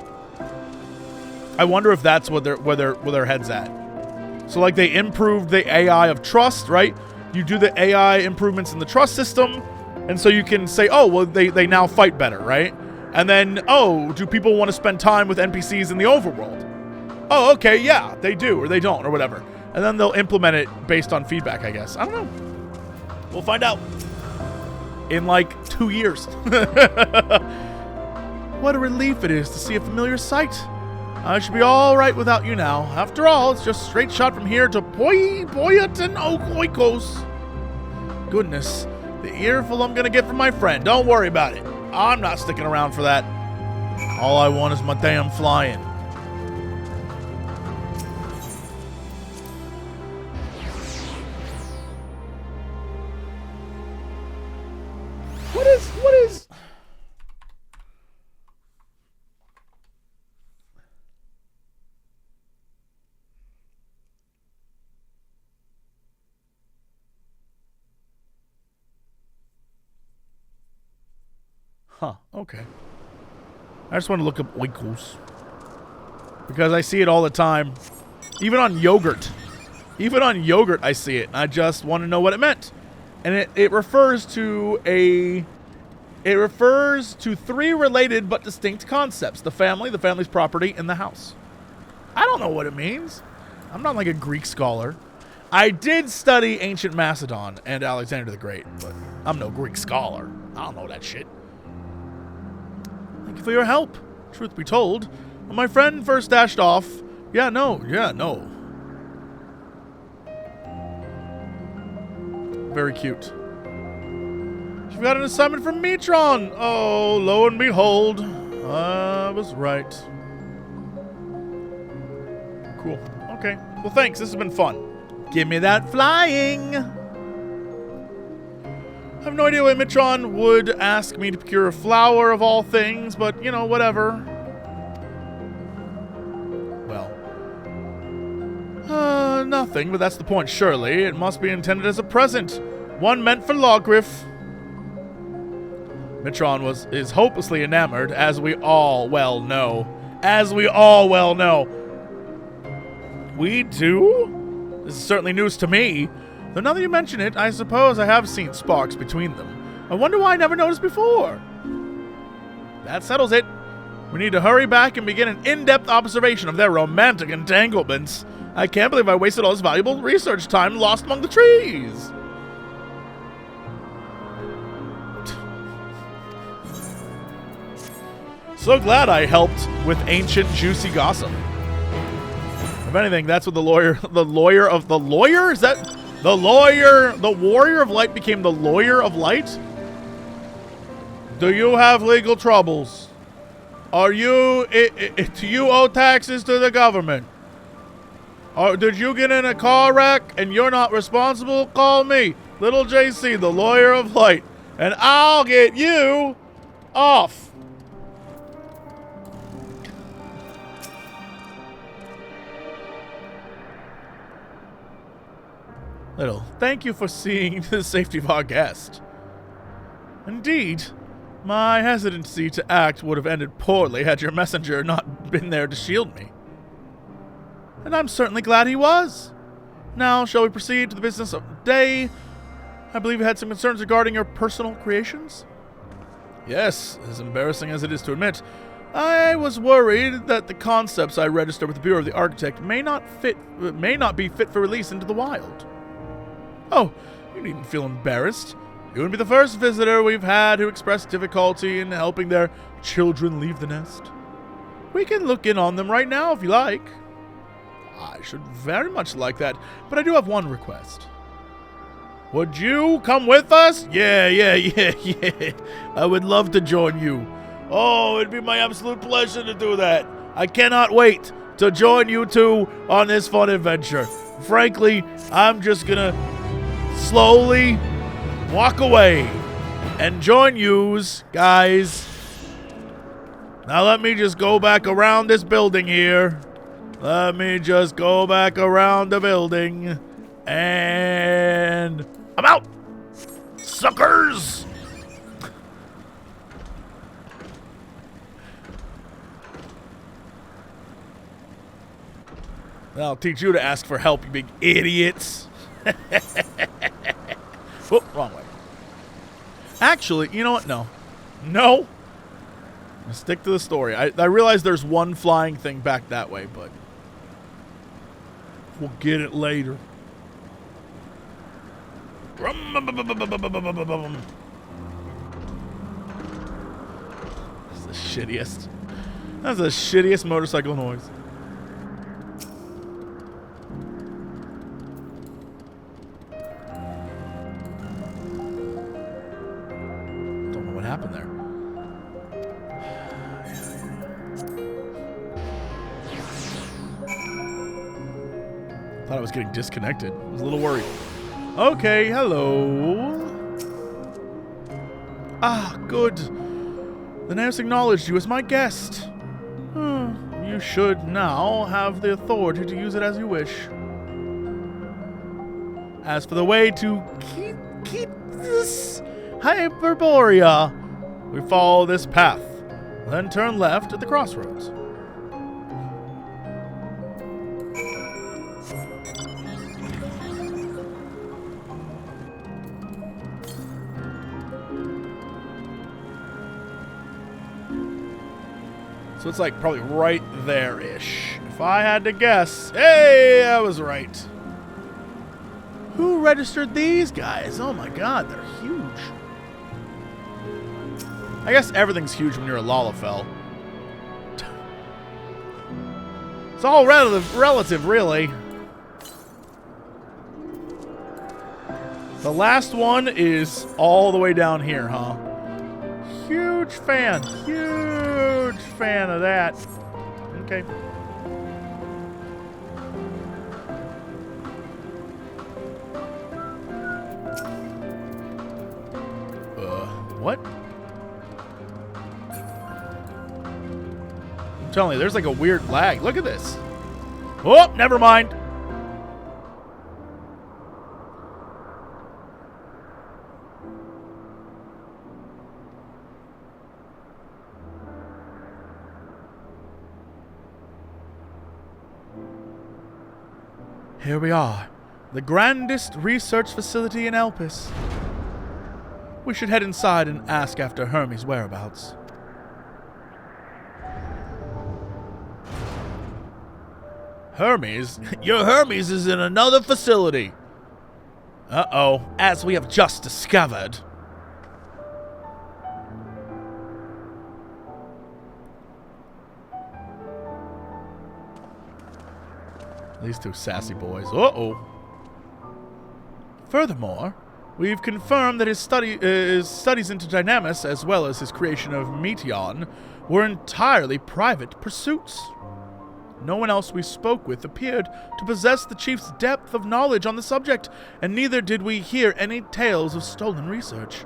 I wonder if that's where their head's at. So, like, they improved the AI of trust, right? You do the AI improvements in the trust system, and so you can say, oh, well, they now fight better, right? And then, oh, do people want to spend time with NPCs in the overworld? Oh, okay, yeah, they do, or they don't, or whatever. And then they'll implement it based on feedback, I guess. I don't know. We'll find out in, like, 2 years. What a relief it is to see a familiar sight. I should be all right without you now. After all, it's just a straight shot from here to Boyatan Okoikos. Goodness, the earful I'm gonna get from my friend. Don't worry about it. I'm not sticking around for that. All I want is my damn flying. What is... Huh, okay. I just want to look up oikos. Because I see it all the time. Even on yogurt. Even on yogurt I see it. I just want to know what it meant. And it refers to three related but distinct concepts. The family, the family's property, and the house. I don't know what it means. I'm not like a Greek scholar. I did study ancient Macedon and Alexander the Great, but I'm no Greek scholar. I don't know that shit. Thank you for your help. Truth be told, when my friend first dashed off, no. Very cute. You've got an assignment from Metron. Oh, lo and behold, I was right. Cool. Okay. Well, thanks. This has been fun. Give me that flying. I have no idea why Metron would ask me to procure a flower of all things, but, you know, whatever. Well. Nothing, but that's the point, surely. It must be intended as a present. One meant for Lawgriff. Metron is hopelessly enamored, as we all well know. We do? This is certainly news to me. Though now that you mention it, I suppose I have seen sparks between them. I wonder why I never noticed before. That settles it. We need to hurry back and begin an in-depth observation of their romantic entanglements. I can't believe I wasted all this valuable research time lost among the trees. So glad I helped with ancient juicy gossip. If anything, that's what the warrior of light became the lawyer of light? do you have legal troubles? Are you, do you owe taxes to the government? Or did you get in a car wreck and you're not responsible? Call me, Little JC, the lawyer of light, and I'll get you off. Little, thank you for seeing to the safety of our guest. Indeed, my hesitancy to act would have ended poorly had your messenger not been there to shield me. And I'm certainly glad he was. Now, shall we proceed to the business of the day? I believe you had some concerns regarding your personal creations? Yes, as embarrassing as it is to admit, I was worried that the concepts I registered with the Bureau of the Architect may not be fit for release into the wild. Oh, you needn't feel embarrassed. You wouldn't be the first visitor we've had who expressed difficulty in helping their children leave the nest. We can look in on them right now if you like. I should very much like that, but I do have one request. Would you come with us? Yeah. I would love to join you. Oh, it'd be my absolute pleasure to do that. I cannot wait to join you two on this fun adventure. Frankly, I'm just gonna slowly walk away and join yous, guys. Now let me just go back around this building here. Let me just go back around the building. And I'm out, suckers! I'll teach you to ask for help, you big idiots. Whoop, wrong way. Actually, you know what? No. I'm gonna stick to the story. I realize there's one flying thing back that way, but we'll get it later. That's the shittiest. That's the shittiest motorcycle noise. Don't know what happened there. Thought I was getting disconnected. I was a little worried. Okay, hello. Ah, good. The nurse acknowledged you as my guest. You should now have the authority to use it as you wish. As for the way to keep this Hyperborea, we follow this path, then turn left at the crossroads. So it's like probably right there-ish. If I had to guess. Hey, I was right. Who registered these guys? Oh my god, they're huge. I guess everything's huge when you're a Lalafell. It's all relative, really. The last one is all the way down here, huh? Huge fan of that. Okay. What? I'm telling you, there's like a weird lag. Look at this. Oh, never mind. Here we are, the grandest research facility in Elpis. We should head inside and ask after Hermes' whereabouts. Hermes? Your Hermes is in another facility. Uh-oh, as we have just discovered. These two sassy boys. Uh-oh. Furthermore, We've confirmed that his studies into Dynamis, as well as his creation of Meteon, were entirely private pursuits. No one else we spoke with appeared to possess the chief's depth of knowledge on the subject, and neither did we hear any tales of stolen research.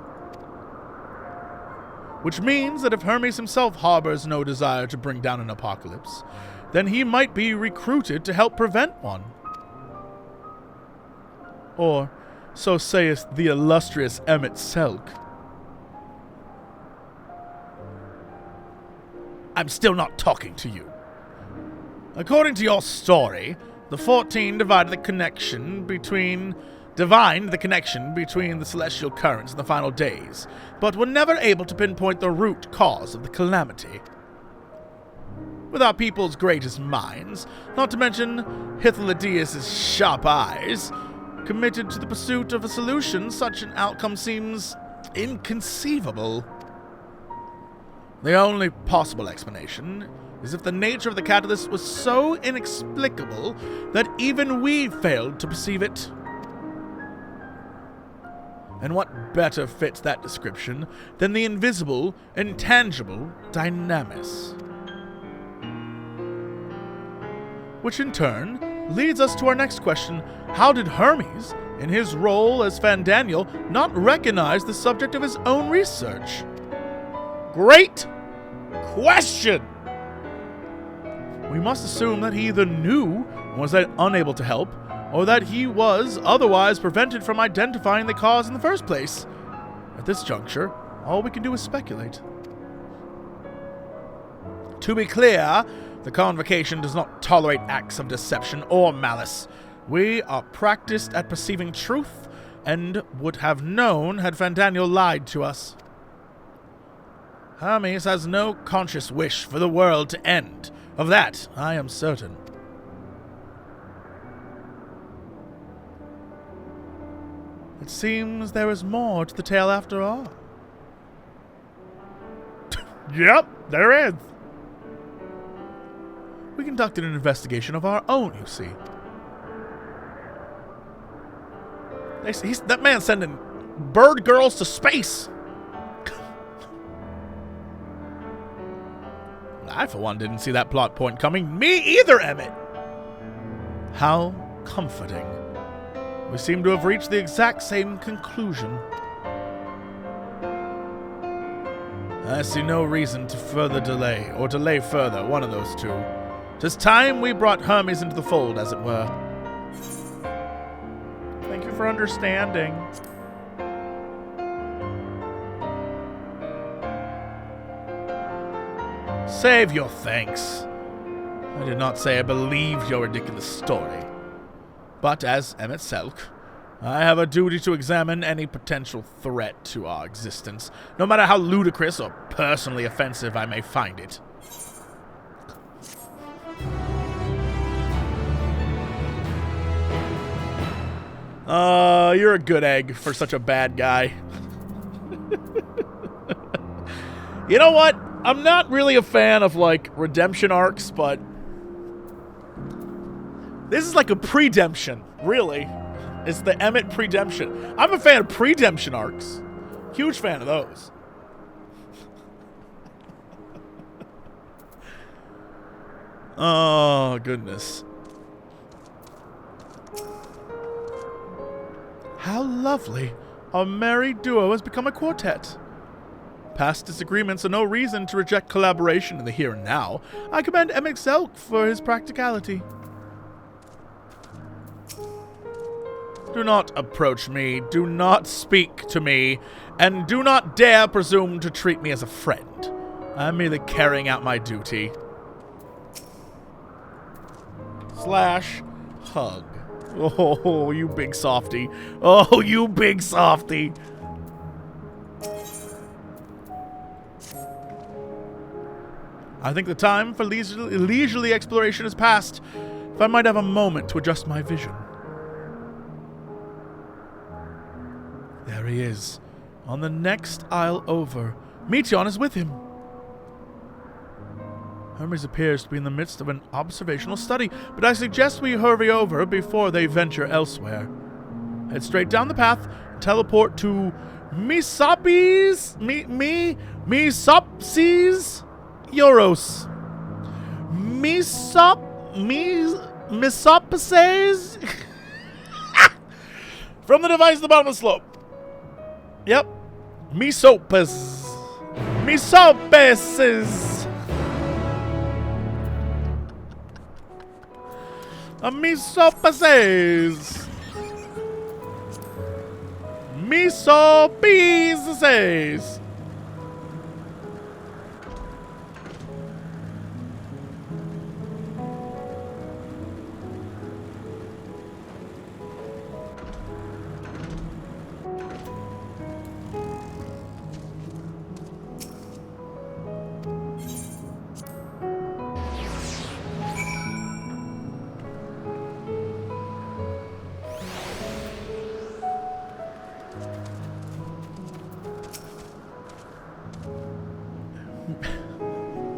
Which means that if Hermes himself harbors no desire to bring down an apocalypse, then he might be recruited to help prevent one. Or, so saith the illustrious Emmet Selk. I'm still not talking to you. According to your story, the 14 divined the connection between the celestial currents in the final days, but were never able to pinpoint the root cause of the calamity. With our people's greatest minds, not to mention Hythlodaeus' sharp eyes, committed to the pursuit of a solution, such an outcome seems inconceivable. The only possible explanation is if the nature of the catalyst was so inexplicable that even we failed to perceive it. And what better fits that description than the invisible, intangible Dynamis? Which in turn leads us to our next question. How did Hermes, in his role as Fandaniel, not recognize the subject of his own research? Great question! We must assume that he either knew and was unable to help, or that he was otherwise prevented from identifying the cause in the first place. At this juncture, all we can do is speculate. To be clear, the Convocation does not tolerate acts of deception or malice. We are practiced at perceiving truth, and would have known had Fandaniel lied to us. Hermes has no conscious wish for the world to end. Of that, I am certain. It seems there is more to the tale after all. Yep, there is. We conducted an investigation of our own, you see. That man's sending bird girls to space. I, for one, didn't see that plot point coming. Me either, Emmett. How comforting. We seem to have reached the exact same conclusion. I see no reason to further delay, or delay further, one of those two. 'Tis time we brought Hermes into the fold, as it were. Thank you for understanding. Save your thanks. I did not say I believed your ridiculous story. But as Emmet Selk, I have a duty to examine any potential threat to our existence, no matter how ludicrous or personally offensive I may find it. You're a good egg for such a bad guy. You know what? I'm not really a fan of, like, redemption arcs, but this is like a predemption, really. It's the Emmet predemption. I'm a fan of predemption arcs. Huge fan of those. Oh, goodness. How lovely. Our married duo has become a quartet. Past disagreements are no reason to reject collaboration in the here and now. I commend Emmet Selk for his practicality. Do not approach me, do not speak to me, and do not dare presume to treat me as a friend. I'm merely carrying out my duty. / hug. Oh, you big softy. Oh, you big softy. I think the time for leisurely exploration is past. If I might have a moment to adjust my vision. There he is, on the next aisle over. Meteon is with him. Hermes appears to be in the midst of an observational study, but I suggest we hurry over before they venture elsewhere. Head straight down the path, teleport to Misopsis Euros. Misopsis from the device at the bottom of the slope. Yep. Misopus. A Misopases. Misopases.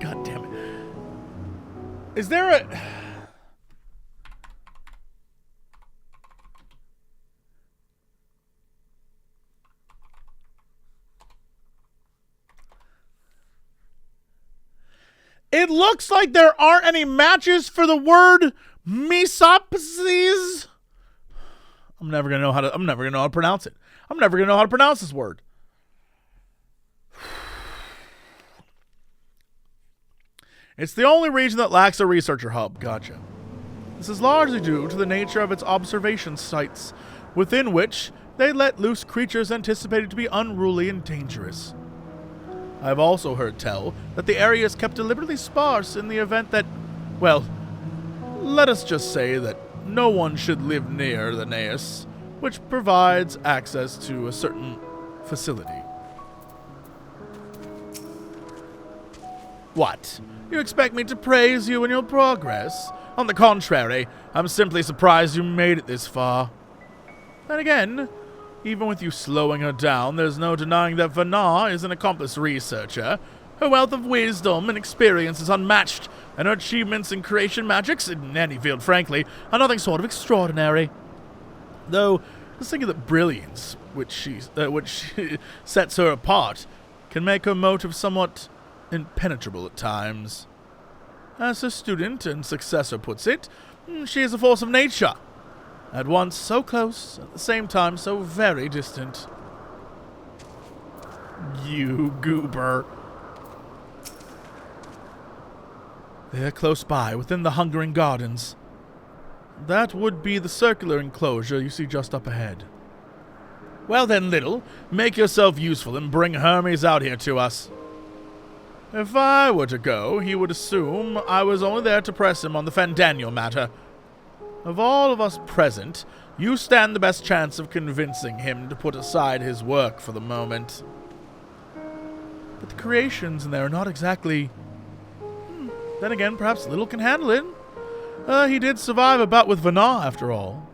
God damn it. Is there a... It looks like there aren't any matches for the word Misopsis. I'm never gonna know how to pronounce it. I'm never gonna know how to pronounce this word. It's the only region that lacks a researcher hub. Gotcha. This is largely due to the nature of its observation sites, within which they let loose creatures anticipated to be unruly and dangerous. I've also heard tell that the area is kept deliberately sparse in the event that, well, let us just say that no one should live near the naos, which provides access to a certain facility. What? You expect me to praise you in your progress? On the contrary, I'm simply surprised you made it this far. Then again, even with you slowing her down, there's no denying that Thavnair is an accomplished researcher. Her wealth of wisdom and experience is unmatched, and her achievements in creation magics, in any field frankly, are nothing short of extraordinary. Though, just thinking that brilliance, which sets her apart, can make her motive somewhat impenetrable at times. As her student and successor puts it, she is a force of nature. At once so close, at the same time so very distant. You goober. They're close by, within the Hungering Gardens. That would be the circular enclosure you see just up ahead. Well then, Little, make yourself useful and bring Hermes out here to us. If I were to go, he would assume I was only there to press him on the Fandaniel matter. Of all of us present, you stand the best chance of convincing him to put aside his work for the moment. But the creations in there are not exactly... Then again, perhaps Little can handle it. He did survive a bout with Thavnair, after all.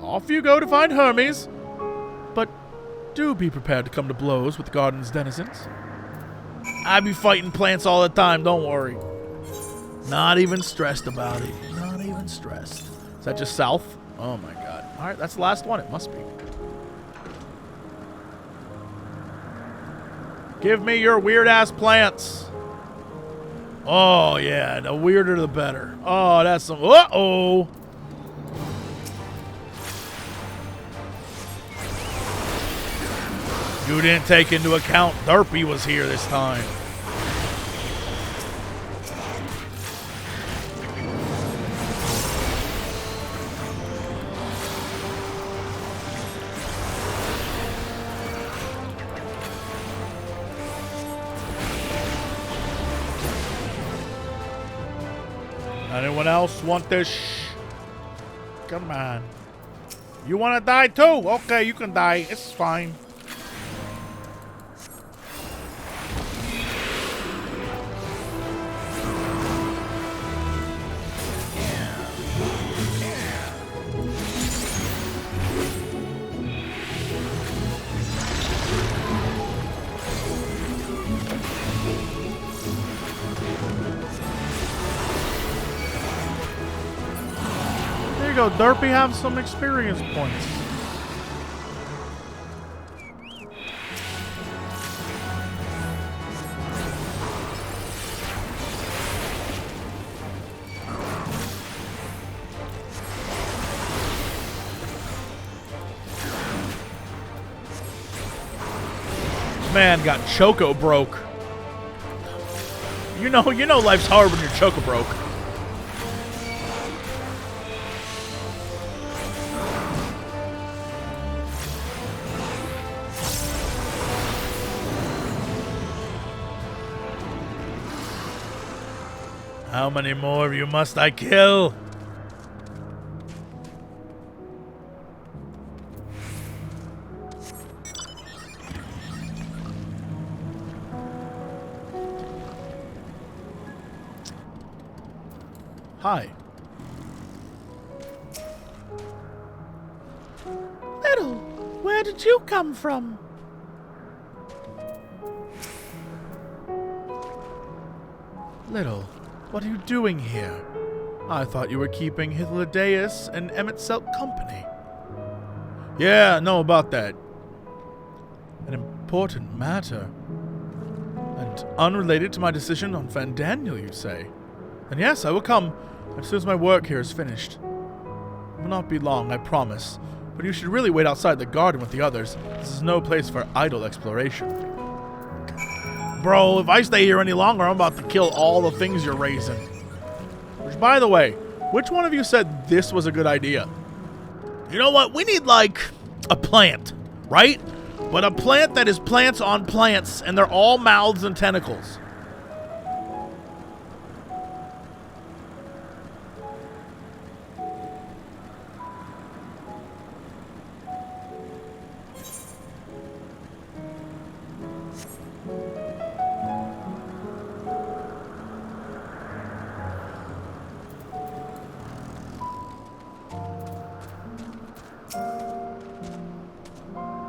Off you go to find Hermes. But do be prepared to come to blows with the garden's denizens. I be fighting plants all the time, don't worry. Not even stressed about it. Not even stressed. Is that just south? Oh my god. Alright, that's the last one. It must be. Give me your weird-ass plants. Oh, yeah. The weirder, the better. Oh, that's some... Uh-oh. You didn't take into account Derpy was here this time. Anyone else want this? Come on. You want to die too? Okay, you can die. It's fine. There you go, Derpy, have some experience points. Man got choco broke. You know life's hard when you're choco broke. How many more of you must I kill? Hi. Little, where did you come from? Little, what are you doing here? I thought you were keeping Hythlodaeus and Emet-Selk company. Yeah, know about that. An important matter. And unrelated to my decision on Fandaniel, you say? Then yes, I will come as soon as my work here is finished. It will not be long, I promise. But you should really wait outside the garden with the others. This is no place for idle exploration. Bro, if I stay here any longer, I'm about to kill all the things you're raising. Which, by the way, which one of you said this was a good idea? You know what? We need, like, a plant, right? But a plant that is plants on plants, and they're all mouths and tentacles.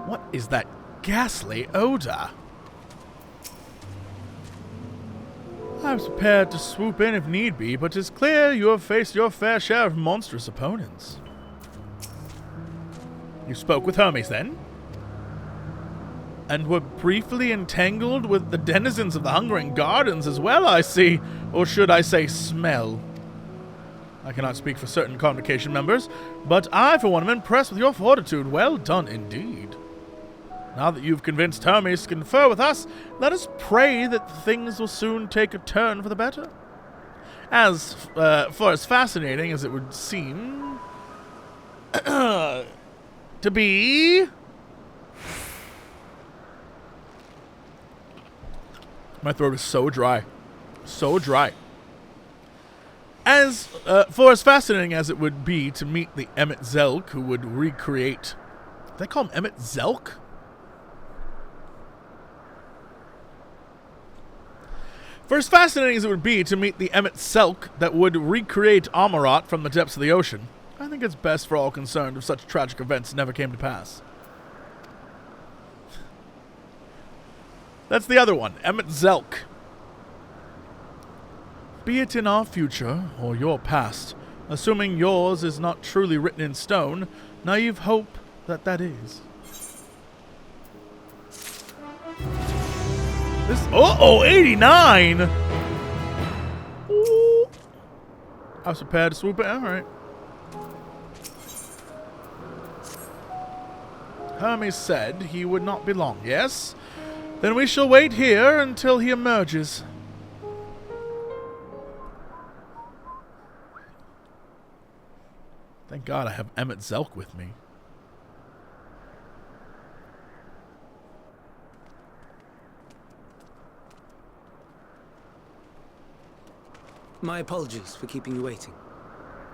What is that ghastly odor? I was prepared to swoop in if need be, but 'tis clear you have faced your fair share of monstrous opponents. You spoke with Hermes, then? And were briefly entangled with the denizens of the Hungering Gardens as well, I see. Or should I say smell? I cannot speak for certain convocation members, but I, for one, am impressed with your fortitude. Well done, indeed. Now that you've convinced Hermes to confer with us, let us pray that things will soon take a turn for the better. As for as fascinating as it would seem to be... My throat is so dry. So dry. As for as fascinating as it would be to meet the Emet-Selk who would recreate... Did they call him Emet-Selk? For as fascinating as it would be to meet the Emet-Selk that would recreate Amarat from the depths of the ocean, I think it's best for all concerned if such tragic events never came to pass. That's the other one, Emet-Selk. Be it in our future or your past, assuming yours is not truly written in stone, naive hope that that is. This 89! Ooh. I was prepared to swoop it. Alright. Hermes said he would not be long, yes? Then we shall wait here until he emerges. Thank God I have Emet-Selk with me. My apologies for keeping you waiting.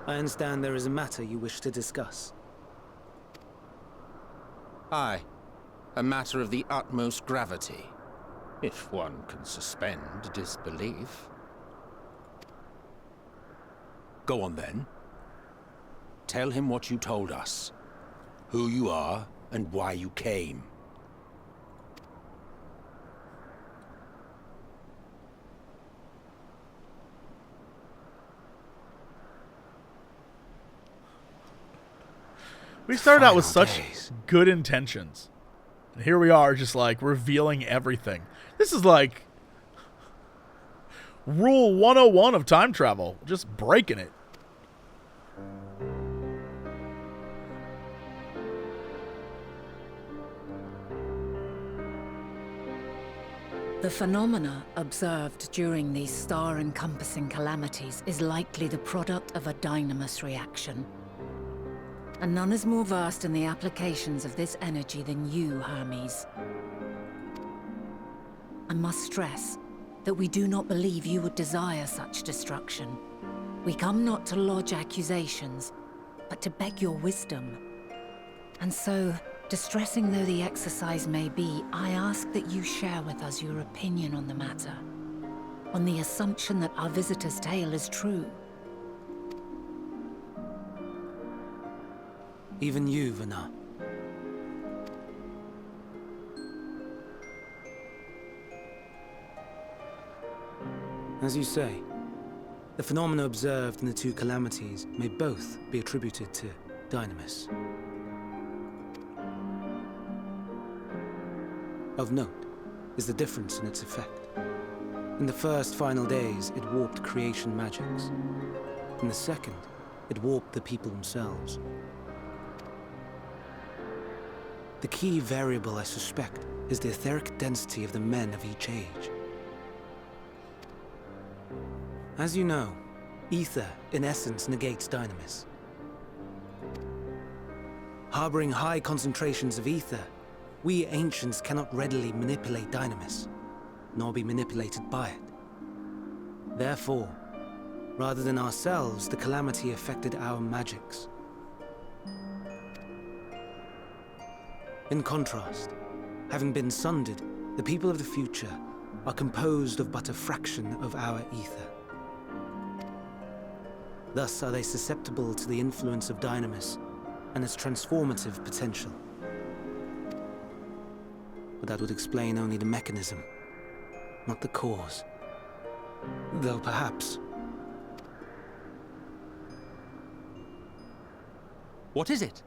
I understand there is a matter you wish to discuss. Aye. A matter of the utmost gravity, if one can suspend disbelief. Go on then. Tell him what you told us. Who you are and why you came. We started out with Final such days. good intentions. And here we are just like revealing everything. This is like Rule 101 of time travel. Just breaking it. The phenomena observed during these star-encompassing calamities is likely the product of a dynamis reaction. And none is more versed in the applications of this energy than you, Hermes. I must stress that we do not believe you would desire such destruction. We come not to lodge accusations, but to beg your wisdom. And so, distressing though the exercise may be, I ask that you share with us your opinion on the matter, on the assumption that our visitor's tale is true. Even you, Viera. As you say, the phenomena observed in the two calamities may both be attributed to dynamis. Of note is the difference in its effect. In the first final days, it warped creation magics. In the second, it warped the people themselves. The key variable, I suspect, is the etheric density of the men of each age. As you know, ether, in essence, negates dynamis. Harboring high concentrations of ether, we ancients cannot readily manipulate dynamis, nor be manipulated by it. Therefore, rather than ourselves, the calamity affected our magics. In contrast, having been sundered, the people of the future are composed of but a fraction of our ether. Thus are they susceptible to the influence of dynamis and its transformative potential. But that would explain only the mechanism, not the cause. Though perhaps... What is it?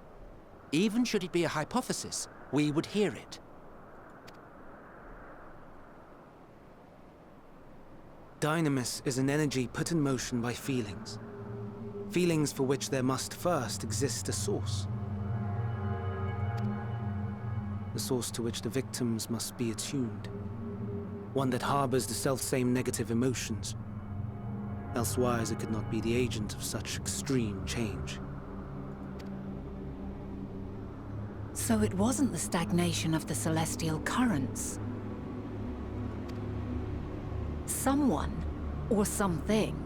Even should it be a hypothesis, we would hear it. Dynamis is an energy put in motion by feelings. Feelings for which there must first exist a source. The source to which the victims must be attuned. One that harbors the selfsame negative emotions. Elsewise it could not be the agent of such extreme change. So it wasn't the stagnation of the celestial currents. Someone, or something,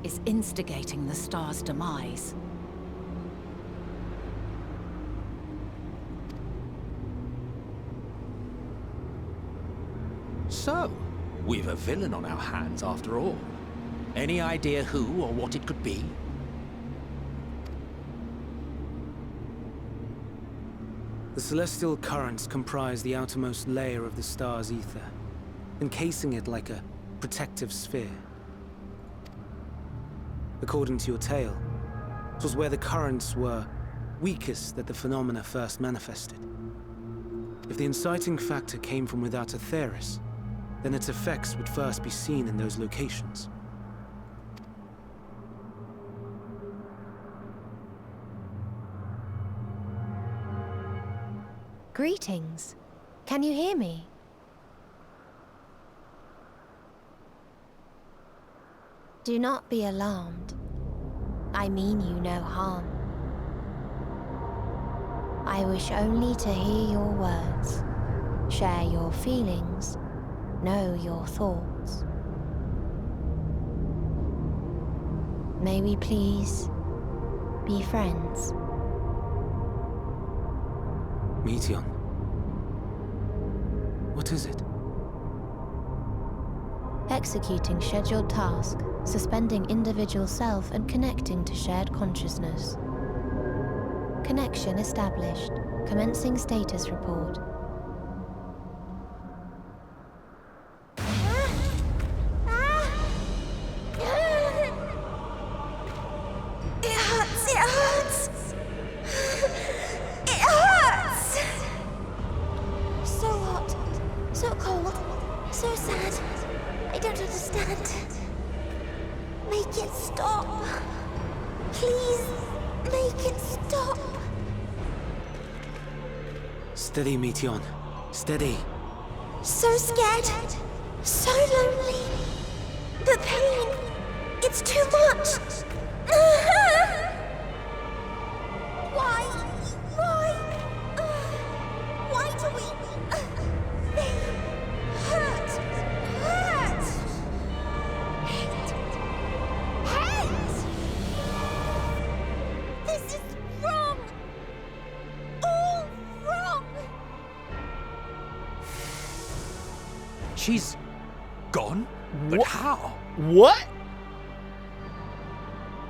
is instigating the star's demise. So, we've a villain on our hands after all. Any idea who or what it could be? The celestial currents comprise the outermost layer of the star's ether, encasing it like a protective sphere. According to your tale, it was where the currents were weakest that the phenomena first manifested. If the inciting factor came from without Aetheris, then its effects would first be seen in those locations. Greetings. Can you hear me? Do not be alarmed. I mean you no harm. I wish only to hear your words, share your feelings, know your thoughts. May we please be friends? Meteion. What is it? Executing scheduled task, suspending individual self and connecting to shared consciousness. Connection established. Commencing status report. Steady, Meteion. Steady. So scared. So lonely. The pain. It's too much. Why? Why do we... They hurt. Hate. This is wrong. All wrong. She's gone? But how? What?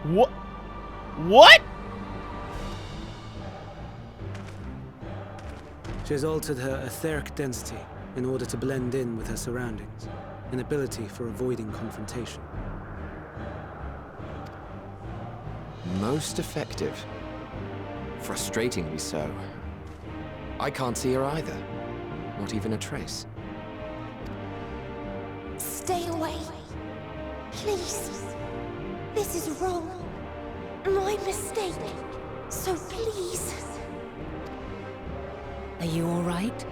What? She has altered her etheric density in order to blend in with her surroundings, an ability for avoiding confrontation. Most effective. Frustratingly so. I can't see her either. Not even a trace. Stay away. Please. This is wrong. My mistake. So please. Are you all right?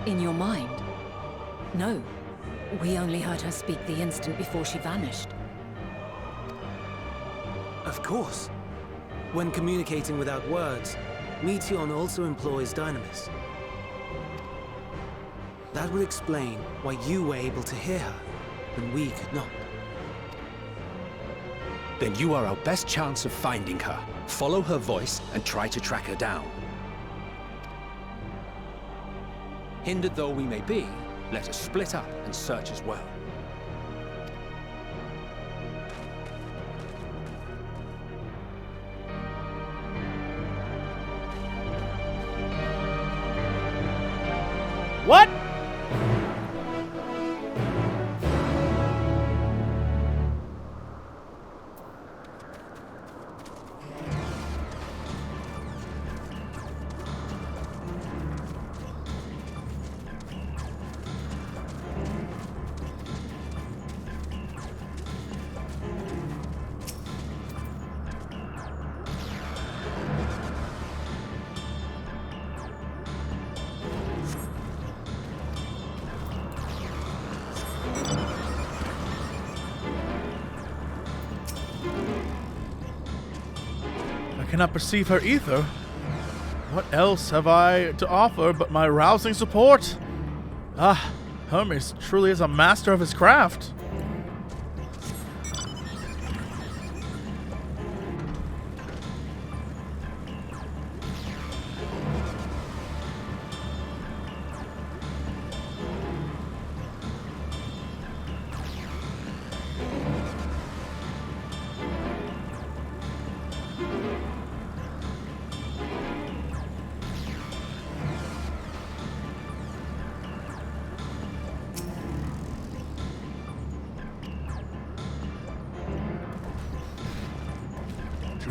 In your mind? No. We only heard her speak the instant before she vanished. Of course. When communicating without words, Meteion also employs dynamis. That would explain why you were able to hear her, when we could not. Then you are our best chance of finding her. Follow her voice and try to track her down. Hindered though we may be, let us split up and search as well. What? I cannot perceive her ether. What else have I to offer but my rousing support? Ah, Hermes truly is a master of his craft.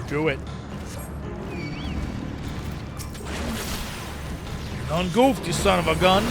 Do it. You're done goofed, you son of a gun.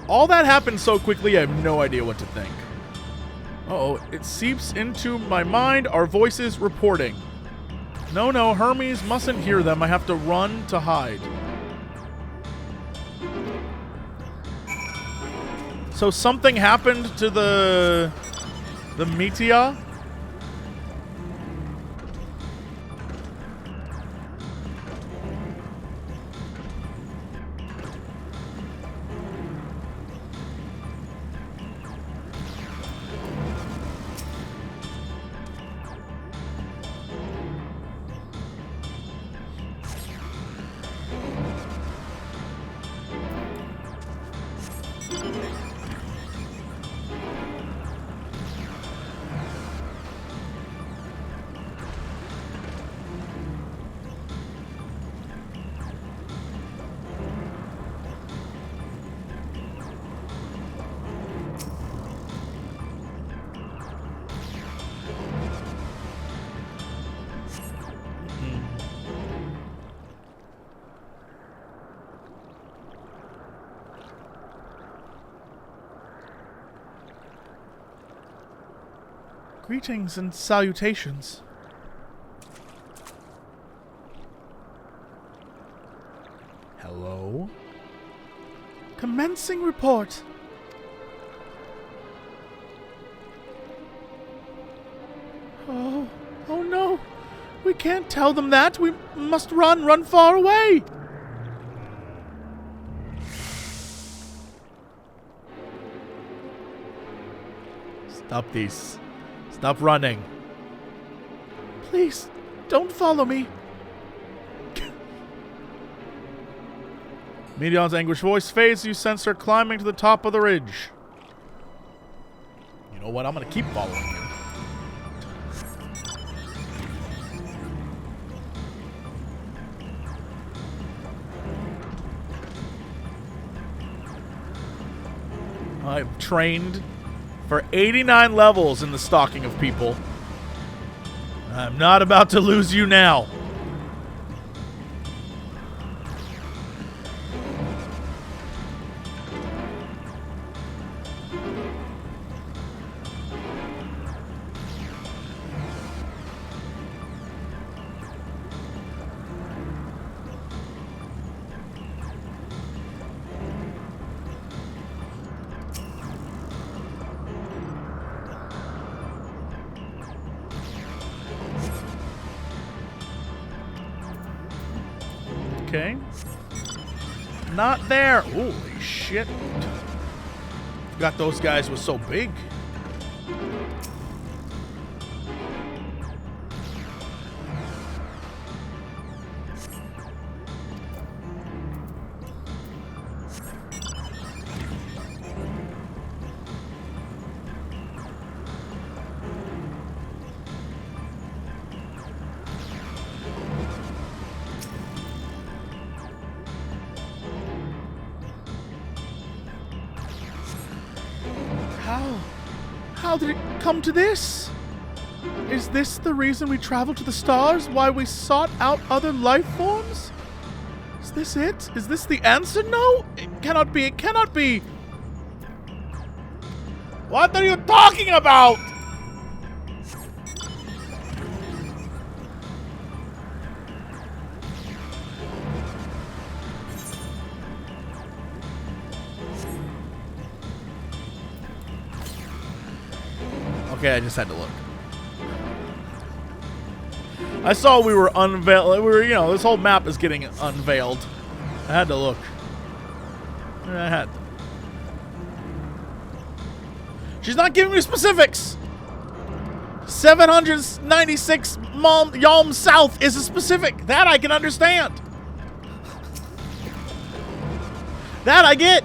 All that happened so quickly, I have no idea what to think. Uh-oh, it seeps into my mind, our voices reporting. No, Hermes mustn't hear them. I have to run to hide. So something happened to the Metea? Greetings and salutations. Hello? Commencing report. Oh no. We can't tell them that. We must run far away. Stop these. Stop running. Please, don't follow me. Medion's anguished voice fades. You sense her climbing to the top of the ridge. You know what? I'm going to keep following you. I've trained for 89 levels in the stalking of people. I'm not about to lose you now. Okay. Not there. Holy shit. Forgot those guys were so big. How did it come to this? Is this the reason we traveled to the stars? Why we sought out other life forms? Is this it? Is this the answer? No! It cannot be. It cannot be. What are you talking about? Okay, I just had to look. I saw we were unveiled. We were, you know, this whole map is getting unveiled. I had to look. I had to. She's not giving me specifics. 796 Yalm South is a specific. That I can understand. That I get.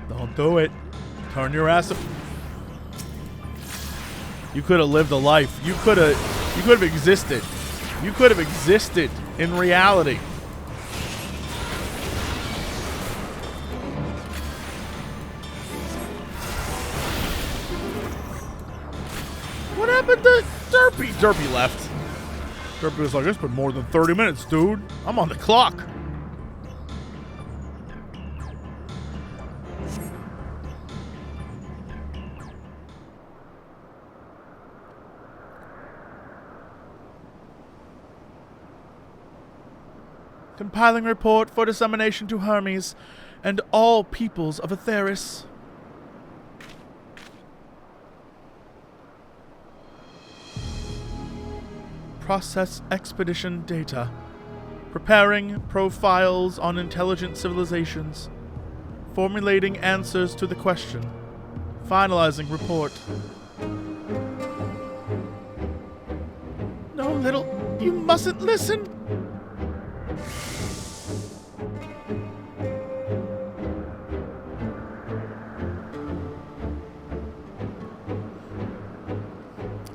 Don't do it. Turn your ass up. You could have lived a life. You could have existed. You could have existed in reality. What happened to Derpy? Derpy left. Derpy was like, it's been more than 30 minutes, dude. I'm on the clock. Compiling report for dissemination to Hermes and all peoples of Aetheris. Process expedition data. Preparing profiles on intelligent civilizations. Formulating answers to the question. Finalizing report. No, little, you mustn't listen.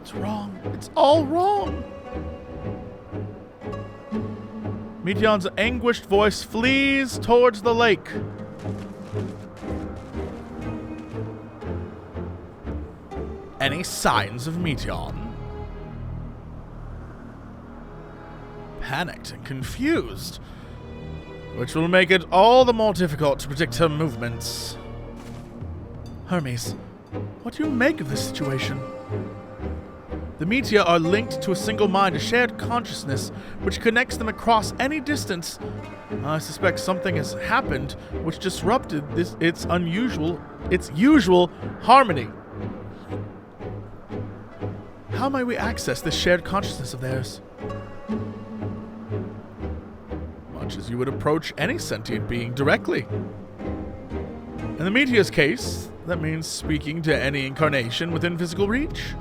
It's wrong. It's all wrong. Meteon's anguished voice flees towards the lake. Any signs of Meteon? Panicked and confused, which will make it all the more difficult to predict her movements. Hermes, what do you make of this situation? The Meteor are linked to a single mind, a shared consciousness, which connects them across any distance. I suspect something has happened which disrupted its usual harmony. How might we access this shared consciousness of theirs? Much as you would approach any sentient being directly. In the Meteor's case, that means speaking to any incarnation within physical reach.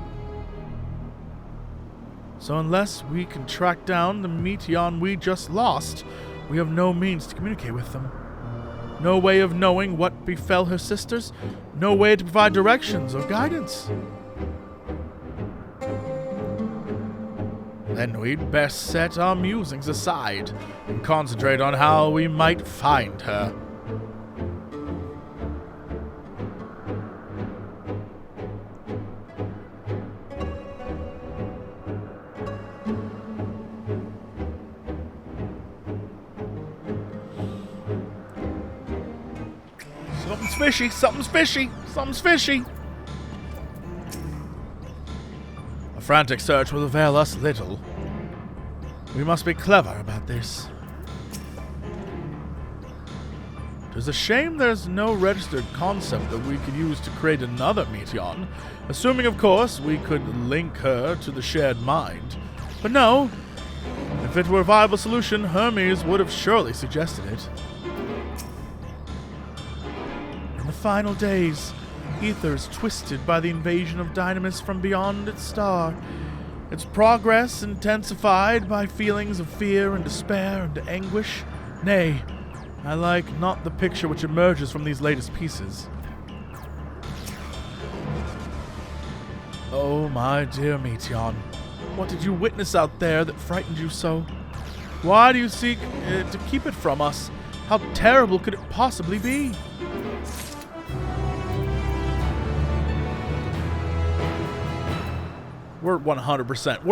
So unless we can track down the Meteon we just lost, we have no means to communicate with them. No way of knowing what befell her sisters, no way to provide directions or guidance. Then we'd best set our musings aside and concentrate on how we might find her. Something's fishy, something's fishy, something's fishy. A frantic search will avail us little. We must be clever about this. 'Tis a shame there's no registered concept that we could use to create another Meteon, assuming, of course, we could link her to the shared mind. But no, if it were a viable solution, Hermes would have surely suggested it. In the final days, Aether's twisted by the invasion of Dynamis from beyond its star. Its progress intensified by feelings of fear and despair and anguish. Nay, I like not the picture which emerges from these latest pieces. Oh, my dear Meteon, what did you witness out there that frightened you so? Why do you seek to keep it from us? How terrible could it possibly be? We're 100%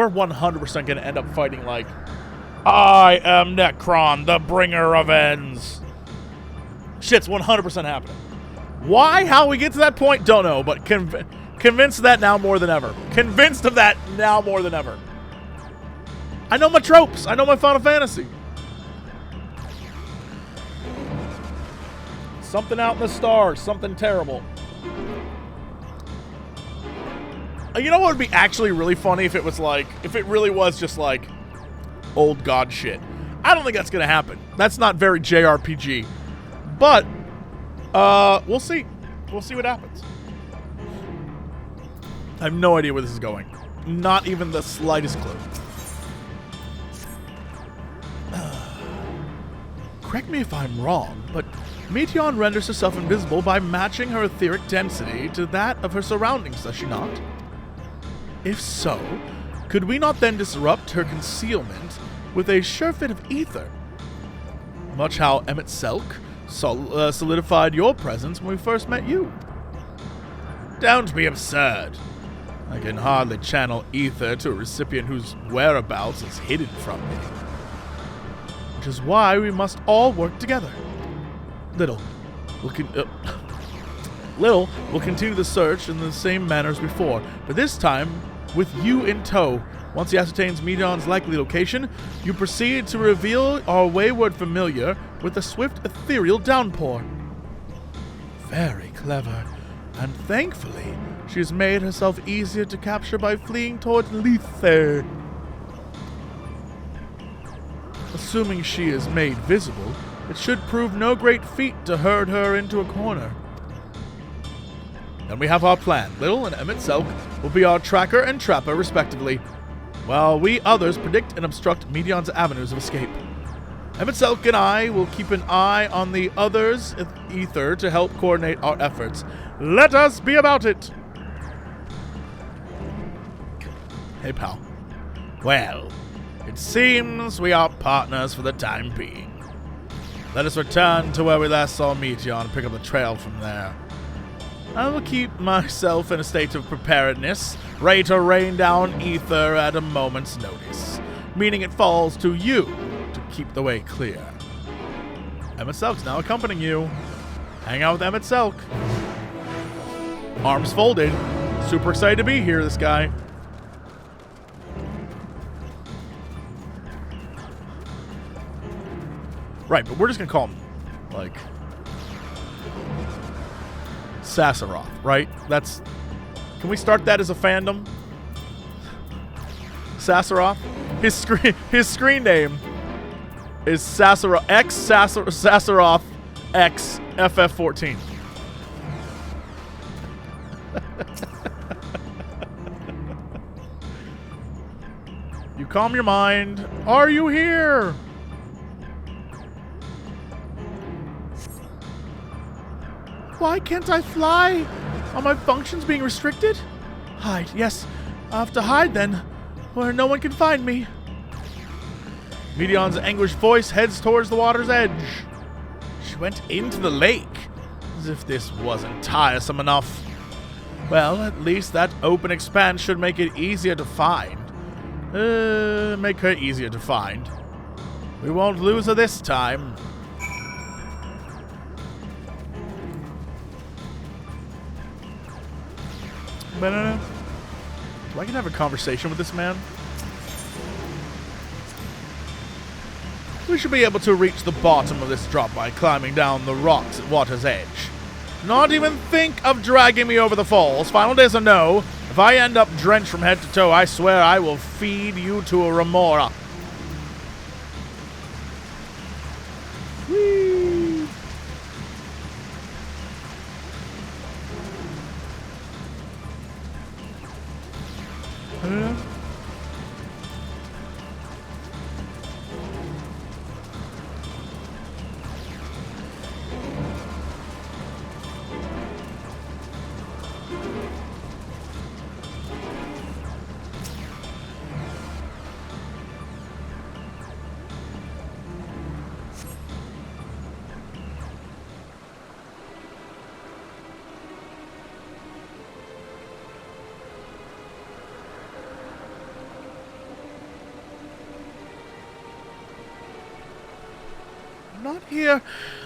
going to end up fighting like, I am Necron, the bringer of ends. Shit's 100% happening. Why? How we get to that point? Don't know, but convinced of that now more than ever. Convinced of that now more than ever. I know my tropes. I know my Final Fantasy. Something out in the stars. Something terrible. You know what would be actually really funny if it was like, if it really was just like old god shit. I don't think that's going to happen. That's not very JRPG. But, we'll see. We'll see what happens. I have no idea where this is going. Not even the slightest clue. Correct me if I'm wrong, but Meteon renders herself invisible by matching her etheric density to that of her surroundings, does she not? If so, could we not then disrupt her concealment with a sure fit of ether? Much how Emmett Selk solidified your presence when we first met you. Don't be absurd. I can hardly channel ether to a recipient whose whereabouts is hidden from me. Which is why we must all work together. Little will continue the search in the same manner as before, but this time with you in tow. Once he ascertains Meteon's likely location, you proceed to reveal our wayward familiar with a swift ethereal downpour. Very clever, and thankfully, she has made herself easier to capture by fleeing toward Lethe. Assuming she is made visible, it should prove no great feat to herd her into a corner. Then we have our plan. Little and Emmett Selk will be our tracker and trapper, respectively, while we others predict and obstruct Meteon's avenues of escape. Emmett Selk and I will keep an eye on the others' ether to help coordinate our efforts. Let us be about it! Hey, pal. Well, It seems we are partners for the time being. Let us return to where we last saw Meteor and pick up the trail from there. I will keep myself in a state of preparedness, ready to rain down ether at a moment's notice, meaning it falls to you to keep the way clear. Emmett Selk's now accompanying you. Hang out with Emmett Selk. Arms folded. Super excited to be here, this guy. Right, but we're just gonna call him, like, Sassaroth, right? That's... Can we start that as a fandom? Sassaroth? His screen name is Sassaroth X FF14. You calm your mind. Are you here? Why can't I fly? Are my functions being restricted? Hide. Yes, I'll have to hide then, where no one can find me. Medion's anguished voice heads towards the water's edge. She went into the lake, as if this wasn't tiresome enough. Well, at least that open expanse should make it easier to find. Make her easier to find. We won't lose her this time. Do I can have a conversation with this man? We should be able to reach the bottom of this drop by climbing down the rocks at water's edge. Not even think of dragging me over the falls. Final days or no, if I end up drenched from head to toe, I swear I will feed you to a remora. Whee!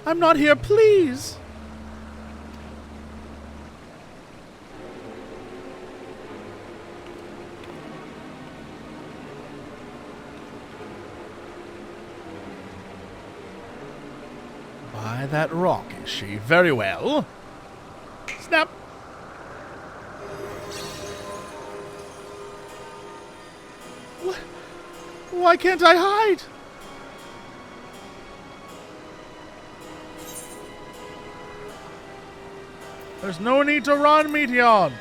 I'm not here, please. By that rock, is she? Very well. Snap. What? Why can't I hide? There's no need to run, Meteon.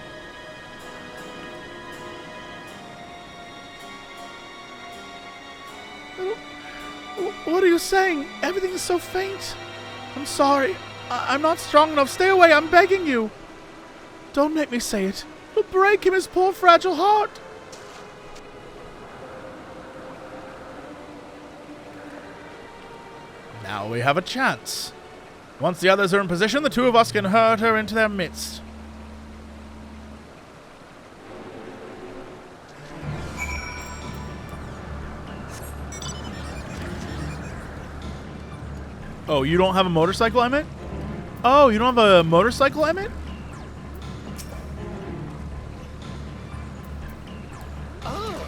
What are you saying? Everything is so faint. I'm sorry. I'm not strong enough. Stay away. I'm begging you. Don't make me say it. It'll break him, his poor fragile heart. Now we have a chance. Once the others are in position, the two of us can herd her into their midst. Oh, you don't have a motorcycle, Emmett? Oh, you don't have a motorcycle, Emmett? Oh.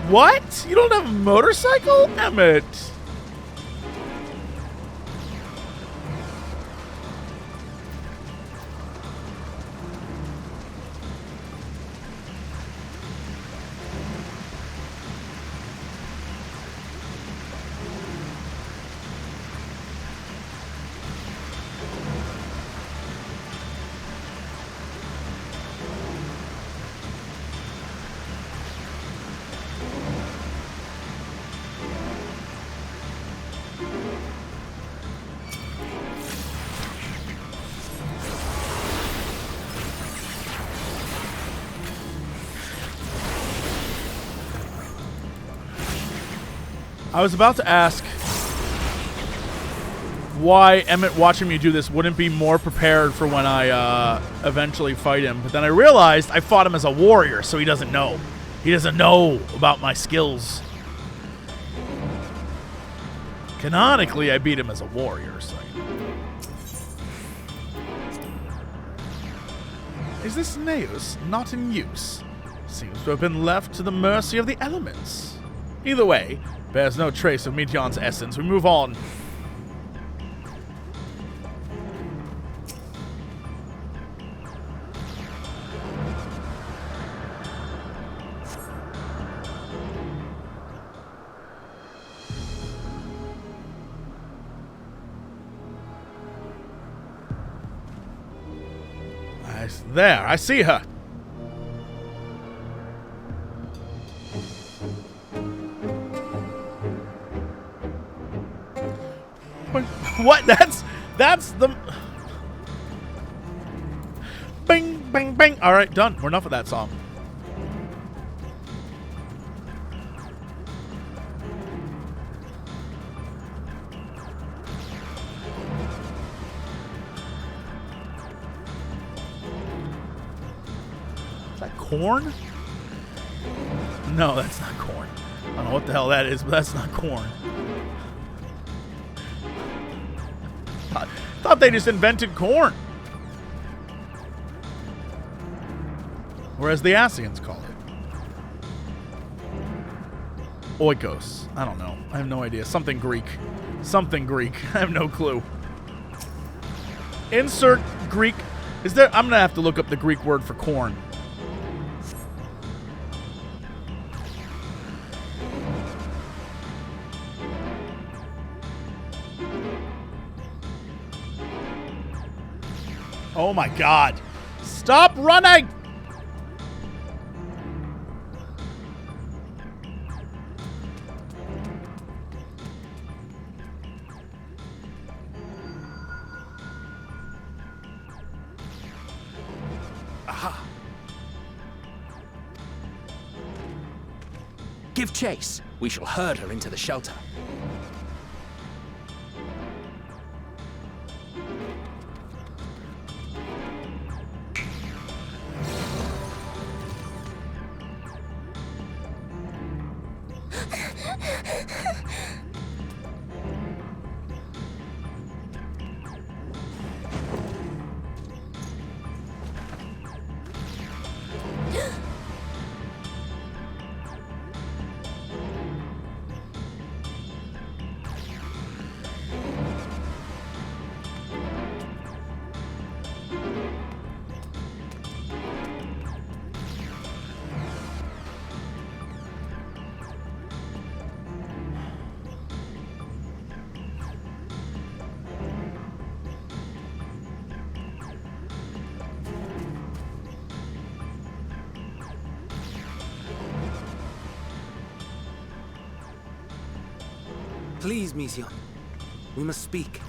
What? You don't have a motorcycle? Emmett. I was about to ask why Emmett watching me do this wouldn't be more prepared for when I eventually fight him. But then I realized I fought him as a warrior, so he doesn't know. He doesn't know about my skills. Canonically, I beat him as a warrior, so... Is this Neus not in use? Seems to have been left to the mercy of the elements. Either way, bears no trace of Meteon's essence. We move on. There, I see her. What? That's the... Bing, bing, bing. All right, done. We're enough of that song. Corn? No, that's not corn. I don't know what the hell that is, but that's not corn. I thought they just invented corn. Whereas the Ascians call it. Oikos. I don't know. I have no idea. Something Greek. Something Greek. I have no clue. Insert Greek. Is there... I'm going to have to look up the Greek word for corn. Oh my god. Stop running! Aha! Give chase. We shall herd her into the shelter. Please, Mission. We must speak.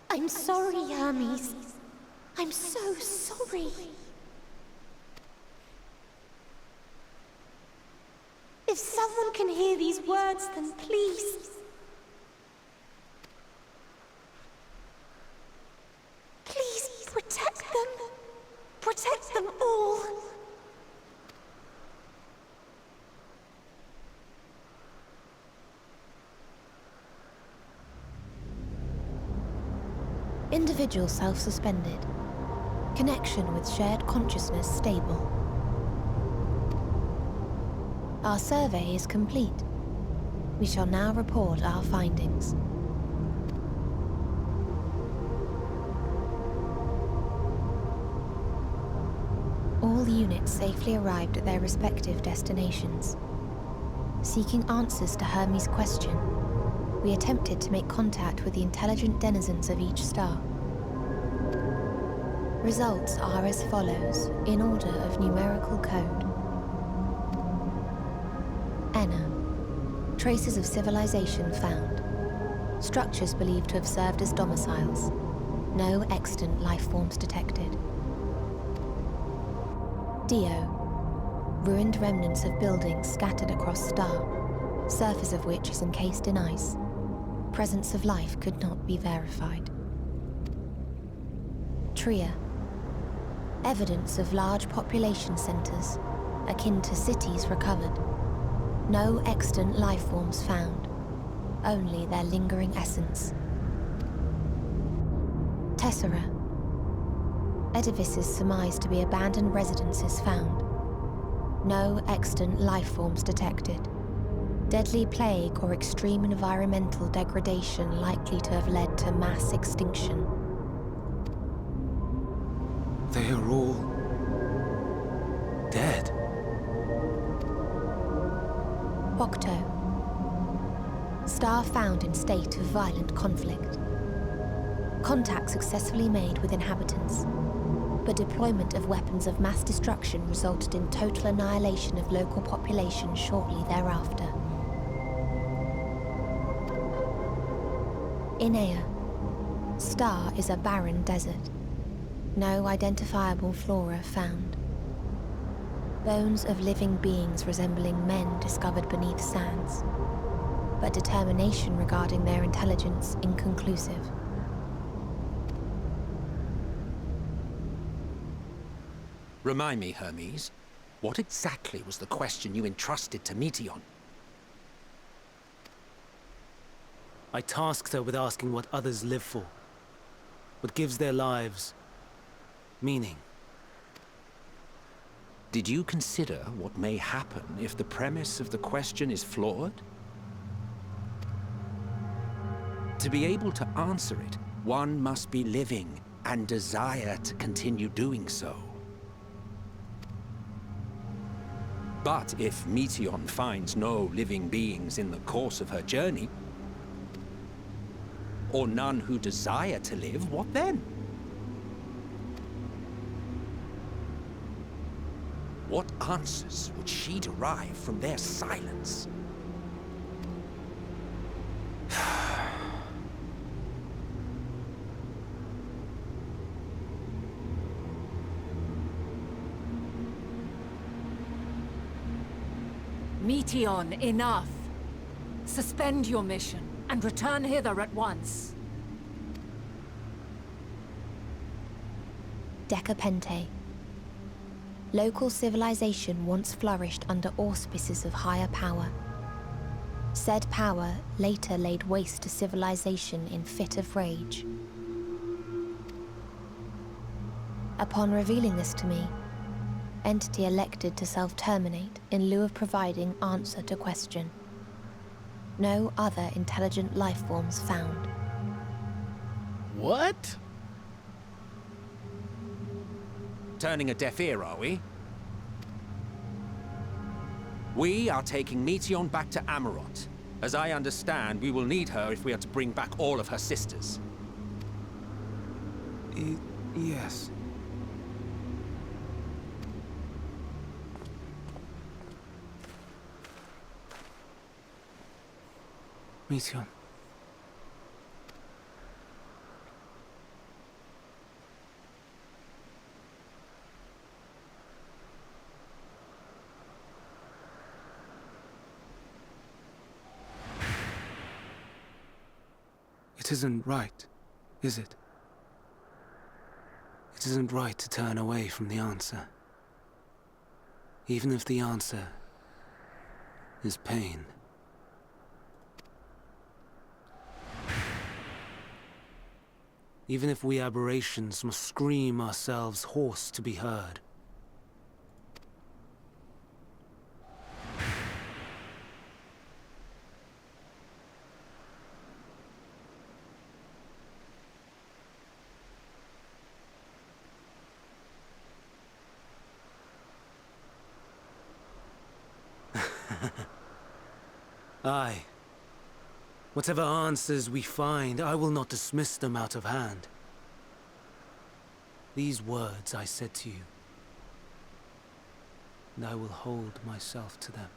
I'm sorry, Hermes. I'm so sorry. If someone can hear these words, then please. Please protect them. Protect them all. Individual self-suspended. Connection with shared consciousness stable. Our survey is complete. We shall now report our findings. All units safely arrived at their respective destinations. Seeking answers to Hermes' question, we attempted to make contact with the intelligent denizens of each star. Results are as follows, in order of numerical code. Enna. Traces of civilization found. Structures believed to have served as domiciles. No extant life forms detected. Dio. Ruined remnants of buildings scattered across Star, surface of which is encased in ice. Presence of life could not be verified. Tria. Evidence of large population centers, akin to cities, recovered. No extant life forms found, only their lingering essence. Tessera. Edifices surmised to be abandoned residences found. No extant life forms detected. Deadly plague or extreme environmental degradation likely to have led to mass extinction. They are all dead. Octo. Star found in state of violent conflict. Contact successfully made with inhabitants, but deployment of weapons of mass destruction resulted in total annihilation of local population shortly thereafter. Inea. Star is a barren desert. No identifiable flora found. Bones of living beings resembling men discovered beneath sands, but determination regarding their intelligence inconclusive. Remind me, Hermes, what exactly was the question you entrusted to Meteion? I tasked her with asking what others live for. What gives their lives meaning. Did you consider what may happen if the premise of the question is flawed? To be able to answer it, one must be living and desire to continue doing so. But if Meteion finds no living beings in the course of her journey, or none who desire to live, what then? What answers would she derive from their silence? Meteion, enough! Suspend your mission and return hither at once. Decapente. Local civilization once flourished under auspices of higher power. Said power later laid waste to civilization in fit of rage. Upon revealing this to me, entity elected to self-terminate in lieu of providing answer to question. No other intelligent life forms found. What? Turning a deaf ear, are we? We are taking Meteion back to Amarot. As I understand, we will need her if we are to bring back all of her sisters. Yes. Meteion. It isn't right, is it? It isn't right to turn away from the answer. Even if the answer is pain. Even if we aberrations must scream ourselves hoarse to be heard. Aye. Whatever answers we find, I will not dismiss them out of hand. These words I said to you, and I will hold myself to them.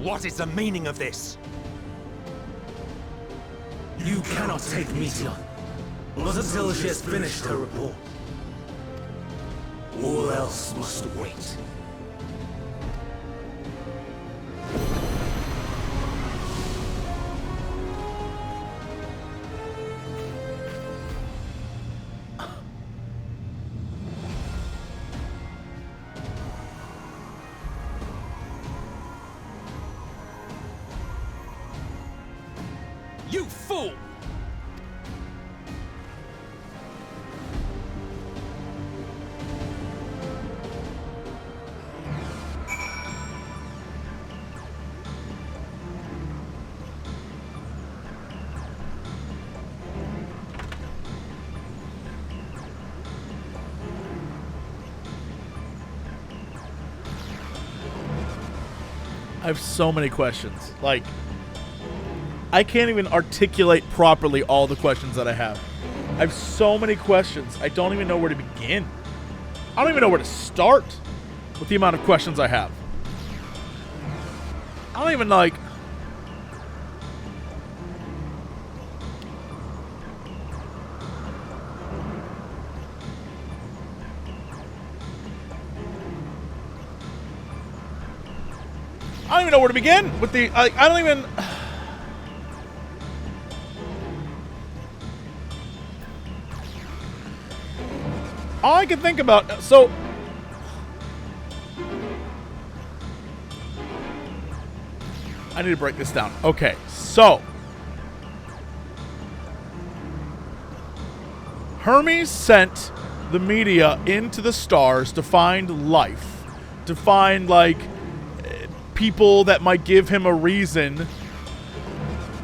What is the meaning of this? You cannot take Meteion. Not until she has finished her report. All else must wait. You fool! I have so many questions. Like, I can't even articulate properly all the questions that I have. I have so many questions. I don't even know where to begin. I don't even know where to start with the amount of questions I have. I don't even like... I don't even know where to begin with the... I don't even... All I can think about... So... I need to break this down. Okay, so... Hermes sent the media into the stars to find life. To find, like... people that might give him a reason,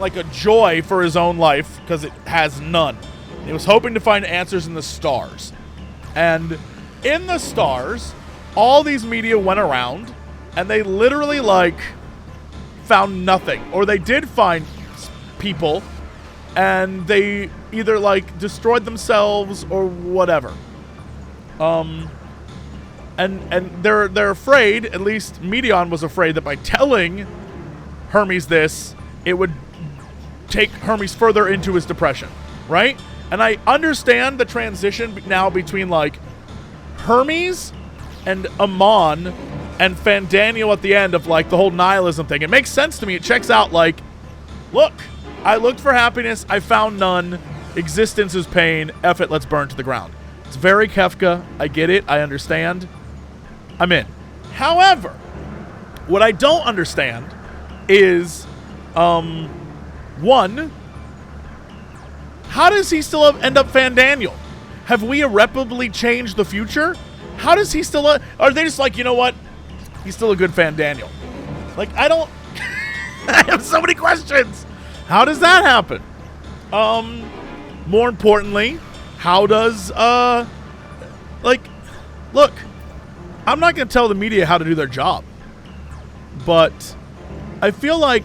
like a joy for his own life, because it has none. He was hoping to find answers in the stars. And in the stars, all these media went around, and they literally, like, found nothing. Or they did find people, and they either, like, destroyed themselves or whatever. And they're afraid, at least Meteion was afraid, that by telling Hermes this, it would take Hermes further into his depression, right? And I understand the transition now between, like, Hermes and Amon and Fandaniel at the end of, like, the whole nihilism thing. It makes sense to me. It checks out, like, look, I looked for happiness, I found none, existence is pain, F it, let's burn to the ground. It's very Kefka, I get it, I understand. I'm in. However, what I don't understand is, one, how does he still end up Fandaniel? Have we irreparably changed the future? How does he still... are they just like, you know what? He's still a good Fandaniel. Like, I don't... I have so many questions. How does that happen? More importantly, how does, like, look... I'm not going to tell the media how to do their job, but I feel like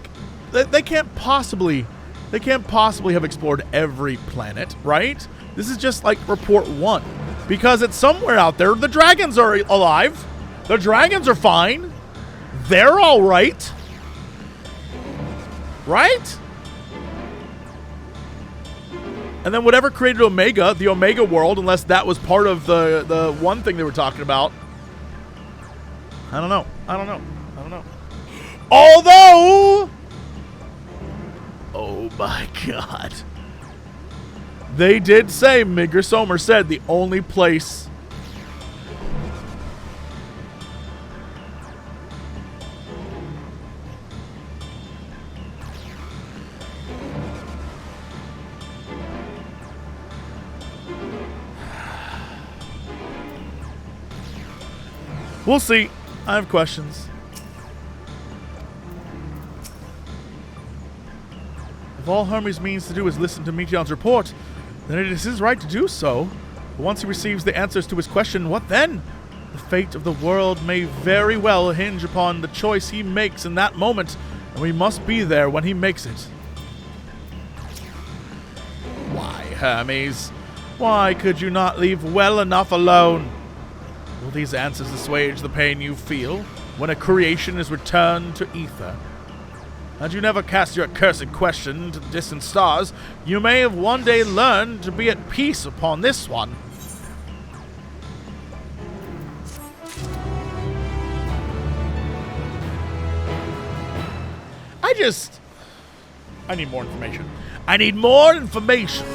they can't possibly have explored every planet, right? This is just like report 1, because it's somewhere out there. The dragons are alive. The dragons are fine. They're all right. Right? And then whatever created Omega, the Omega world, unless that was part of the one thing they were talking about, I don't know. Although, oh my God, they did say, Migger Somer said, the only place we'll see. I have questions. If all Hermes means to do is listen to Meteion's report, then it is his right to do so. But once he receives the answers to his question, what then? The fate of the world may very well hinge upon the choice he makes in that moment, and we must be there when he makes it. Why, Hermes? Why could you not leave well enough alone? Will these answers assuage the pain you feel when a creation is returned to ether? Had you never cast your accursed question to the distant stars, you may have one day learned to be at peace upon this one. I need more information. I need more information.